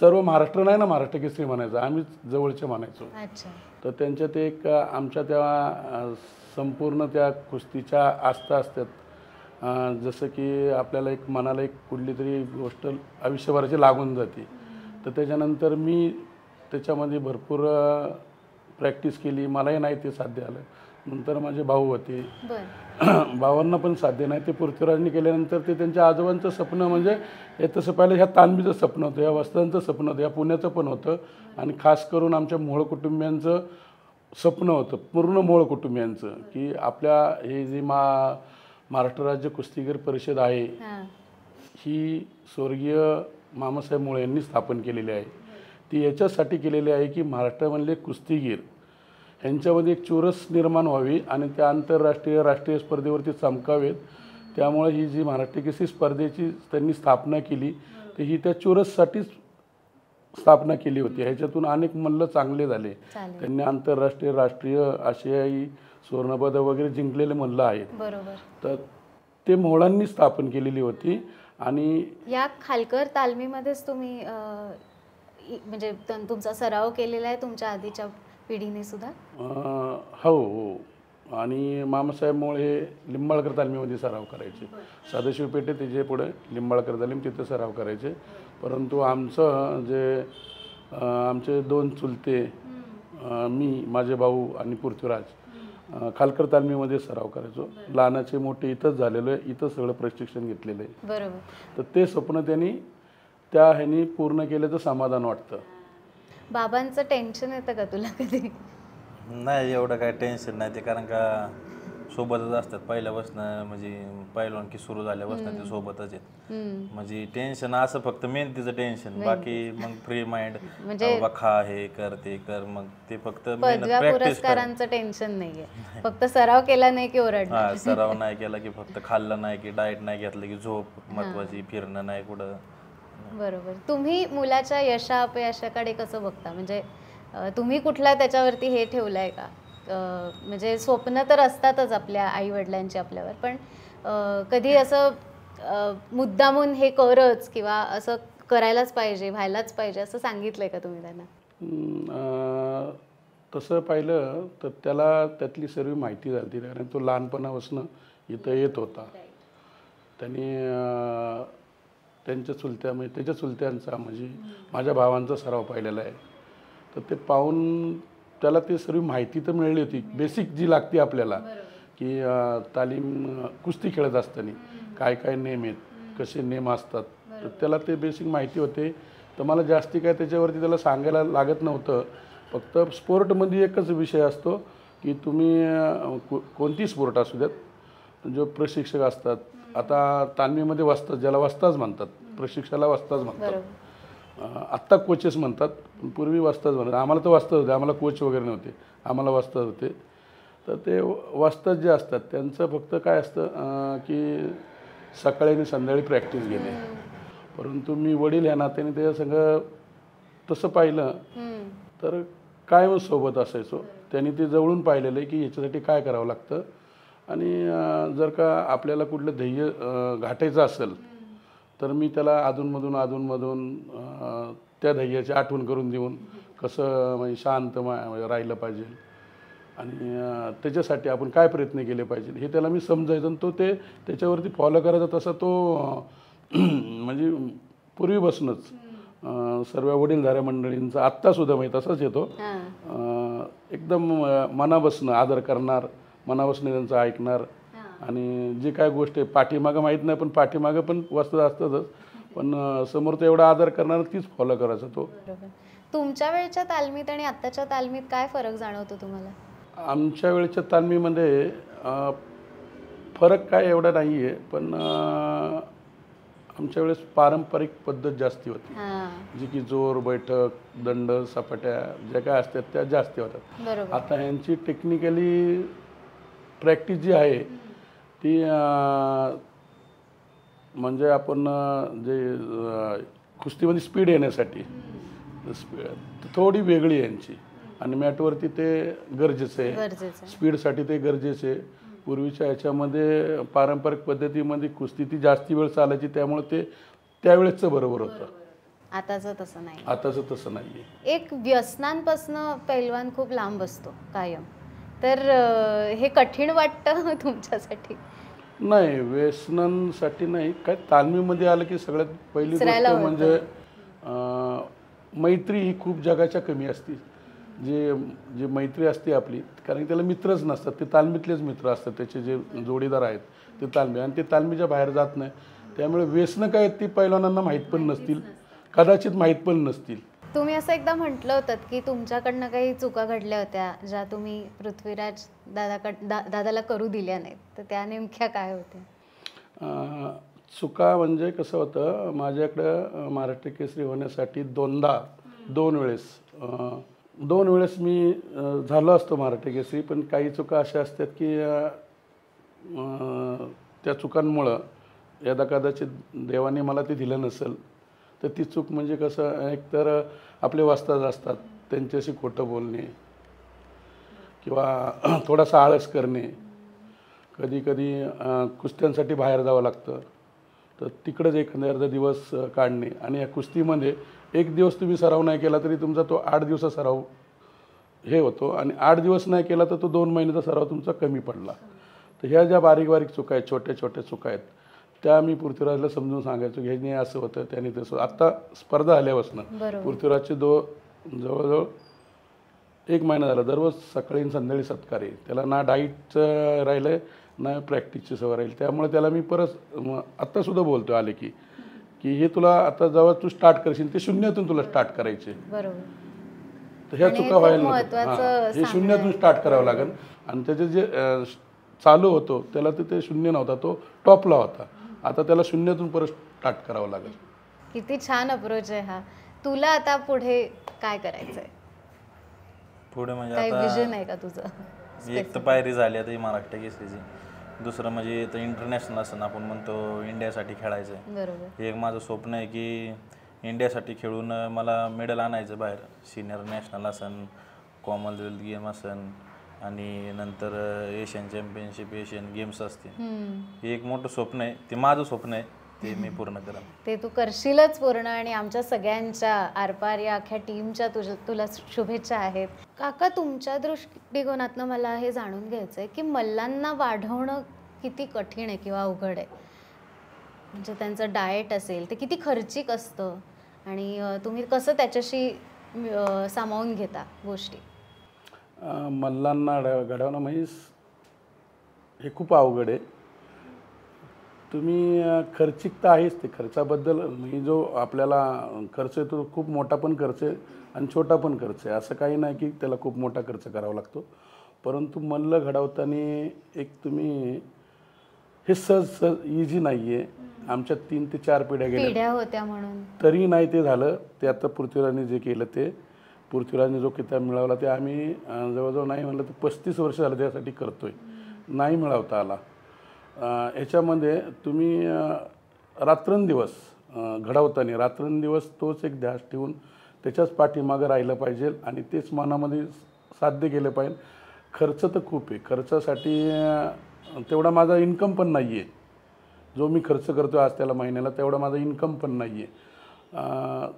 Speaker 4: सर्व महाराष्ट्र नाही ना महाराष्ट्र केसरी म्हणायचं, आम्ही जवळचे म्हणायचो. तर त्यांच्यात एक आमच्या त्या संपूर्ण त्या कुस्तीच्या आस्था असतात, जसं की आपल्याला एक मनाला एक कुठली तरी गोष्ट आयुष्यभराची लागून जाते. तर त्याच्यानंतर मी त्याच्यामध्ये भरपूर प्रॅक्टिस केली, मलाही नाही ते साध्य आलं. नंतर माझे भाऊ होते, भावांना पण साध्य नाही, ते पृथ्वीराजने केल्यानंतर ते त्यांच्या आजोबांचं स्वप्न, म्हणजे हे तसं पाहिलं ह्या तानबीचं स्वप्न होतं, या वस्त्रांचं स्वप्न होतं, या पुण्याचं पण होतं, आणि खास करून आमच्या मोहोळ कुटुंबियांचं स्वप्न होतं, पूर्ण मोहोळ कुटुंबियांचं, की आपल्या हे जी महाराष्ट्र राज्य कुस्तीगीर परिषद आहे ही स्वर्गीय मामासाहेब मोळे यांनी स्थापन केलेली आहे. ती याच्यासाठी केलेली आहे की महाराष्ट्रामधले कुस्तीगीर यांच्यामध्ये एक चुरस निर्माण व्हावी आणि त्या आंतरराष्ट्रीय राष्ट्रीय स्पर्धेवरती चमकावेत. त्यामुळे ही जी महाराष्ट्र केसरी स्पर्धेची त्यांनी स्थापना केली, तर ही त्या चुरससाठीच स्थापना केली होती. ह्याच्यातून अनेक मल्ल चांगले झाले. त्यांनी आंतरराष्ट्रीय, राष्ट्रीय, आशियाई सुवर्णपदक वगैरे जिंकलेले मल्ल आहेत. तर ते मोहोळांनी स्थापन केलेली होती. आणि
Speaker 3: या खालकर तालमीमध्येच तुम्ही म्हणजे तुमचा सराव केलेला आहे तुमच्या आधीच्या पिढीने सुद्धा?
Speaker 4: हो. आणि मामासाहेब मोळे हे लिंबाळकर तालमीमध्ये सराव करायचे. सदाशिव पेठे त्याचे पुढे लिंबाळकर तालीम, तिथे सराव करायचे. परंतु आमचं जे आमचे 2 चुलते, मी, माझे भाऊ आणि पृथ्वीराज खालकर तालमीमध्ये सराव करायचो. लहानाचे मोठे इथंच झालेलो आहे, इथं सगळं प्रशिक्षण घेतलेलं आहे.
Speaker 3: बरोबर.
Speaker 4: तर ते स्वप्न त्यांनी त्या ह्यानी पूर्ण केल्याचं समाधान वाटतं.
Speaker 3: बाबांचं टेन्शन येतं का तुला कधी?
Speaker 2: नाही, एवढं काय टेन्शन नाही ते, कारण का सोबतच असतात पहिल्यापासून, म्हणजे पहिलवानकी सुरू झाल्यापासून ते सोबतच आहेत. म्हणजे टेन्शन असं फक्त मेहनतीचं टेन्शन, बाकी मग फ्री माइंड, म्हणजे खा हे कर ते कर, मग ते फक्त
Speaker 3: पदव्या पुरस्कारांचं टेन्शन नाहीये, फक्त सराव केला नाही की ओरडणार.
Speaker 2: सराव नाही केला की, फक्त खाल्लं नाही की, डाएट नाही घेतलं की झोप महत्वाची, फिरणं नाही कुठं,
Speaker 3: बरोबर. तुम्ही मुलाच्या यशापयशाकडे कसं बघता? म्हणजे तुम्ही कुठला त्याच्यावरती हे ठेवलंय का? म्हणजे स्वप्न तर असतातच आपल्या आई वडिलांची आपल्यावर, पण कधी असं मुद्दामून हे करच किंवा असं करायलाच पाहिजे, व्हायलाच पाहिजे असं सांगितलंय का तुम्ही त्यांना?
Speaker 4: तसं पाहिलं तर त्याला त्यातली सर्व माहिती झाली, कारण तो लहानपणापासून इथं येत होता. त्यांनी त्याच्या चुलत्यांचा म्हणजे माझ्या भावांचा सराव पाहिलेला आहे. तर ते पाहून त्याला ते सर्व माहिती तर मिळाली होती, बेसिक जी लागते आपल्याला, की तालीम कुस्ती खेळत असताना काय काय नेम आहेत, कसे नेम असतात, तर त्याला ते बेसिक माहिती होते. तर मला जास्ती काय त्याच्यावरती त्याला सांगायला लागत नव्हतं. फक्त स्पोर्टमध्ये एकच विषय असतो की तुम्ही कोणती स्पोर्ट असू द्यात, जो प्रशिक्षक असतात, आता तालमीमध्ये वस्ताद, ज्याला वस्ताद म्हणतात, प्रशिक्षकाला वस्ताद म्हणतात, आत्ता कोचेस म्हणतात, पण पूर्वी वस्ताद म्हणतात. आम्हाला तर वस्ताद होते, आम्हाला कोच वगैरे नव्हते, आम्हाला वस्ताद होते. तर ते वस्ताद जे असतात त्यांचं फक्त काय असतं की सकाळी आणि संध्याकाळी प्रॅक्टिस घेणे. परंतु मी वडील ह्या नात्याने त्याच्या संग तसं पाहिलं तर कायम सोबत असायचो. त्यांनी ते जवळून पाहिलेलं आहे की याच्यासाठी काय करावं लागतं, आणि जर का आपल्याला कुठलं ध्येय गाठायचं असेल तर मी त्याला अधूनमधून त्या ध्येयाची आठवण करून देऊन कसं म्हणजे शांत राहिलं पाहिजे आणि त्याच्यासाठी आपण काय प्रयत्न केले पाहिजे हे त्याला मी समजायचं, आणि तो ते त्याच्यावरती फॉलो करायचा. तसा तो म्हणजे पूर्वीपासूनच सर्व वडीलधाऱ्या मंडळींचा आत्तासुद्धा माहीत तसाच येतो, एकदम मनापासून आदर करणार, मनापासून त्यांचं ऐकणार, आणि जे काय गोष्ट आहे पाठीमागं माहीत नाही पण पाठीमागं पण वस्तू असतातच, पण समोर तर एवढा आदर करणार तीच फॉलो करायचा तो.
Speaker 3: तुमच्या वेळच्या तालमीत आणि आत्ताच्या तालमीत काय फरक जाणवतो तुम्हाला?
Speaker 4: आमच्या वेळच्या तालमीमध्ये फरक काय एवढा नाही आहे, पण आमच्या वेळेस पारंपरिक पद्धत जास्ती होती, जी की जोर, बैठक, दंड, सपाट्या ज्या काय असतात त्या जास्ती होतात. आता ह्यांची टेक्निकली प्रॅक्टिस जी आहे ती म्हणजे आपण जे कुस्तीमध्ये स्पीड येण्यासाठी थोडी वेगळी आहे यांची, आणि मॅटवरती ते गरजेचं आहे, स्पीडसाठी ते गरजेचं आहे. पूर्वीच्या ह्याच्यामध्ये पारंपरिक पद्धतीमध्ये कुस्ती ती जास्ती वेळ चालायची, त्यामुळे ते त्यावेळेसचं बरोबर होतं.
Speaker 3: आताचं तसं नाही.
Speaker 4: आताचं तसं नाही.
Speaker 3: एक व्यसनांपासून पैलवान खूप लांब असतो कायम, तर हे कठीण वाटतं तुमच्यासाठी?
Speaker 4: नाही, व्यसनांसाठी नाही, काय तालमीमध्ये आलं की सगळ्यात पहिली गोष्ट म्हणजे मैत्री ही खूप जगाच्या कमी असते. जे मैत्री असते आपली, कारण त्याला मित्रच नसतात, ते तालमीतलेच मित्र असतात, त्याचे जे जोडीदार आहेत ते तालमी, आणि ते तालमीच्या बाहेर जात नाही. त्यामुळे व्यसनं काय ती पैलवानांना माहीत पण नसतील, कदाचित माहीत पण नसतील.
Speaker 3: तुम्ही असं एकदा म्हटलं होतं की तुमच्याकडनं काही चुका घडल्या होत्या ज्या तुम्ही पृथ्वीराज दादाला करू दिल्या नाहीत, तर त्या नेमक्या काय होत्या?
Speaker 4: चुका म्हणजे कसं होतं, माझ्याकडं महाराष्ट्र केसरी होण्यासाठी दोन वेळेस मी झालो असतो महाराष्ट्र केसरी, पण काही चुका अशा असतात की त्या चुकांमुळं यदा कदाचित देवाने मला ते दिलं नसेल, तर ती चूक म्हणजे कसं, एकतर आपले वस्ताद असतात त्यांच्याशी खोटं बोलणे किंवा थोडासा आळस करणे, कधी कधी कुस्त्यांसाठी बाहेर जावं लागतं तर तिकडंच एखादा दिवस काढणे, आणि या कुस्तीमध्ये एक दिवस तुम्ही सराव नाही केला तरी तुमचा तो 8 दिवसा सराव हे होतो, आणि 8 दिवस नाही केला तर तो 2 महिन्याचा सराव तुमचा कमी पडला. तर ह्या ज्या बारीक बारीक चुका आहेत, छोट्या छोट्या चुका आहेत, त्या मी पृथ्वीराजला समजून सांगायचो की ह्याने असं होतं त्याने तसं. आत्ता स्पर्धा आल्यापासून पृथ्वीराजचे जवळजवळ 1 महिना झाला, दररोज सकाळी आणि संध्याकाळी सत्कार आहे. त्याला ना डाईटचं राहिलं आहे ना प्रॅक्टिसची सवय राहील, त्यामुळे त्याला मी परत आत्तासुद्धा बोलतो आले की हे तुला आता जेव्हा तू स्टार्ट करशील ते शून्यातून तुला स्टार्ट करायचे. तर ह्या चुका व्हायला नको, हे शून्यातून स्टार्ट करावं लागेल, आणि त्याचे जे चालू होतो त्याला ते शून्य नव्हता, तो टॉपला होता, आता त्याला शून्यातून परत स्टार्ट करावं लागेल.
Speaker 3: किती छान अप्रोच आहे हा. तुला आता पुढे काय करायचंय?
Speaker 2: पुढे म्हणजे
Speaker 3: काय विजन आहे का तुझं?
Speaker 2: एक तर पायरी झाली आता ही महाराष्ट्र केसरीची, दुसरं म्हणजे तर इंटरनॅशनल असं आपण म्हणतो इंडियासाठी खेळायचं आहे.
Speaker 3: बरोबर.
Speaker 2: एक माझं स्वप्न आहे की इंडियासाठी खेळून मला मेडल आणायचं बाहेर. सिनियर नॅशनल असन, कॉमनवेल्थ गेम असन आणि नंतर एशियन चॅम्पियनशिप, एशियन गेम्स असतील. हे एक मोठं स्वप्न आहे, ते माझं स्वप्न आहे, ते मी पूर्ण करेन.
Speaker 3: ते तू करशीलच पूर्ण आणि आमच्या सगळ्यांच्या आरपार या अख्ख्या टीमच्या तुला शुभेच्छा आहेत. काका, तुमच्या दृष्टिकोनातनं मला हे जाणून घ्यायचं आहे की मल्लांना वाढवणं किती कठीण आहे किंवा अवघड आहे. म्हणजे त्यांचं डाएट असेल ते किती खर्चिक असतं आणि तुम्ही कसं त्याच्याशी सामावून घेता गोष्टी.
Speaker 4: मल्लांना घडवणं म्हणजे हे खूप अवघड आहे. तुम्ही खर्चिक तर आहेच, ते खर्चाबद्दल म्हणजे जो आपल्याला खर्च आहे तो खूप मोठा पण खर्च आहे आणि छोटा पण खर्च आहे. असं काही नाही की त्याला खूप मोठा खर्च करावा लागतो. परंतु मल्ल घडवताना एक तुम्ही हे सहज इझी नाही आहे. आमच्या 3 ते 4 पिढ्या
Speaker 3: होत्या म्हणून
Speaker 4: तरी नाही ते झालं. ते आता पृथ्वीराजने जे केलं, ते पृथ्वीराजने जो किताब मिळवला ते आम्ही जवळजवळ नाही म्हणलं तर 35 वर्ष झालं त्यासाठी करतोय, नाही मिळवता आला. याच्यामध्ये तुम्ही रात्रंदिवस घडवताना रात्रंदिवस तोच एक ध्यास ठेवून त्याच्याच पाठीमागं राहिलं पाहिजे आणि तेच मनामध्ये साध्य केलं पाहिजे. खर्च तर खूप आहे. खर्चासाठी तेवढा माझा इन्कम पण नाही आहे. जो मी खर्च करतो आज त्याला महिन्याला, तेवढा माझा इन्कम पण नाही आहे.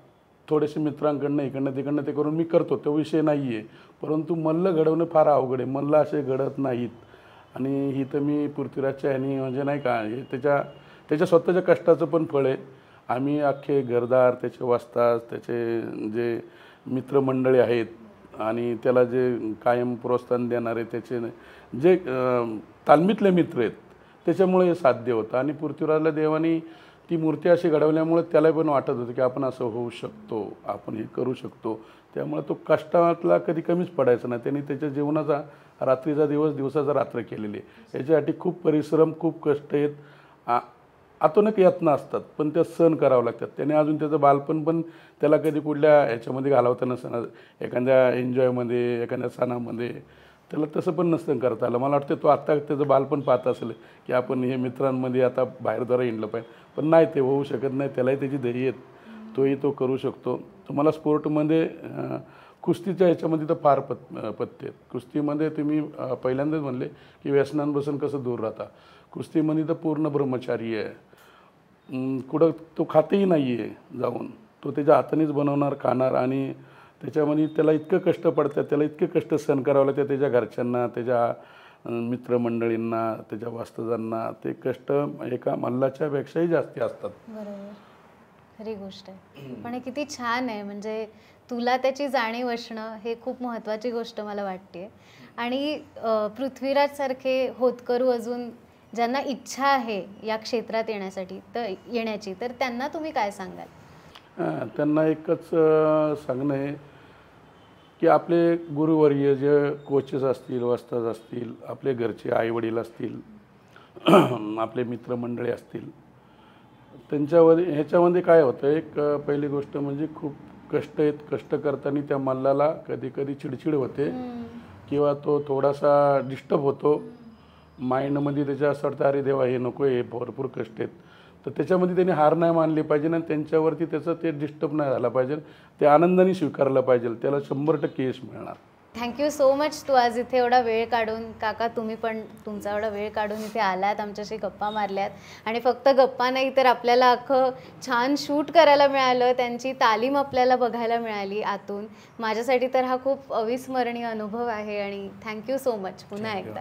Speaker 4: थोडेसे मित्रांकडनं इकडनं तिकडनं ते करून मी करतो, तो विषय नाही आहे. परंतु मल्ल घडवणं फार अवघड आहे. मल्ल असे घडत नाहीत. आणि ही तर मी पृथ्वीराजच्या ह्यानी म्हणजे नाही का, हे त्याच्या स्वतःच्या कष्टाचं पण फळ आहे. आम्ही अख्खे घरदार, त्याचे वास्ताद, त्याचे जे मित्रमंडळी आहेत आणि त्याला जे कायम प्रोत्साहन देणारे त्याचे जे तालमीतले मित्र आहेत, त्याच्यामुळे हे साध्य होतं. आणि पृथ्वीराजला देवानी ती मूर्ती अशी घडवल्यामुळे त्याला पण वाटत होतं की आपण असं होऊ शकतो, आपण हे करू शकतो. त्यामुळे तो कष्टातला कधी कमीच पडायचा नाही. त्यांनी त्याच्या जीवनाचा रात्रीचा दिवस, दिवसाचा रात्र केलेली आहे. याच्यासाठी खूप परिश्रम, खूप कष्ट आहेत, अतोनात यातना असतात, पण त्या सहन करावं लागतात. त्याने अजून त्याचं बालपण पण त्याला कधी कुठल्या ह्याच्यामध्ये घालवता नसतं, एखाद्या एन्जॉयमध्ये, एखाद्या सणामध्ये त्याला तसं पण नसतं करता आलं. मला वाटतं तो आत्ता त्याचं बालपण पाहत असेल की आपण हे मित्रांमध्ये आता बाहेर जरा हिंडलं पाहिजे, पण नाही, ते होऊ शकत नाही. त्यालाही त्याची ध्येय आहेत, तोही तो करू शकतो. तुम्हाला स्पोर्टमध्ये कुस्तीच्या ह्याच्यामध्ये तर फार पथ्य आहेत. कुस्तीमध्ये तुम्ही पहिल्यांदाच म्हणले की व्यसनांपासून कसं दूर राहता. कुस्तीमध्ये तर पूर्ण ब्रह्मचारी आहे. कुठं तो खातही नाही आहे जाऊन, तो त्याच्या हातानेच बनवणार, खाणार. आणि त्याच्यामध्ये त्याला इतकं कष्ट पडतात, त्याला इतके कष्ट सहन करावं लागतात, त्याच्या घरच्यांना, त्याच्या मित्रमंडळींना, त्याच्या वास्तजांना. ते कष्ट एका मल्लाच्या पेक्षाही जास्ती असतात.
Speaker 3: बरोबर, खरी गोष्ट आहे. पण हे किती छान आहे, म्हणजे तुला त्याची जाणीव असणं हे खूप महत्त्वाची गोष्ट मला वाटते. आणि पृथ्वीराजसारखे होतकरू अजून ज्यांना इच्छा आहे या क्षेत्रात येण्याची, तर त्यांना तुम्ही काय सांगाल?
Speaker 4: त्यांना एकच सांगणं आहे की आपले गुरुवर्य जे कोचेस असतील, वस्ताद असतील, आपले घरचे आईवडील असतील, आपले मित्रमंडळी असतील, ह्याच्यामध्ये काय होतं, एक पहिली गोष्ट म्हणजे खूप कष्ट आहेत. कष्ट करताना त्या मल्लाला कधी कधी चिडचिड होते किंवा तो थोडासा डिस्टर्ब होतो माइंडमध्ये. त्याच्या असं वाटतं अरे देवा हे नको, हे भरपूर कष्ट आहेत. तर त्याच्यामध्ये त्यांनी हार नाही मानली पाहिजे आणि त्यांच्यावरती त्याचं ते डिस्टर्ब नाही झाला पाहिजे, ते आनंदाने स्वीकारलं पाहिजे. त्याला 100% यश मिळणार.
Speaker 3: Thank you so much. तू आज इथे एवढा वेळ काढून, काका तुम्ही पण तुमचा एवढा वेळ काढून इथे आलात, आमच्याशी गप्पा मारल्यात. आणि फक्त गप्पा नाही तर आपल्याला अख्खं छान शूट करायला मिळालं, त्यांची तालीम आपल्याला बघायला मिळाली आतून. माझ्यासाठी तर हा खूप अविस्मरणीय अनुभव आहे आणि थँक्यू सो मच पुन्हा एकदा.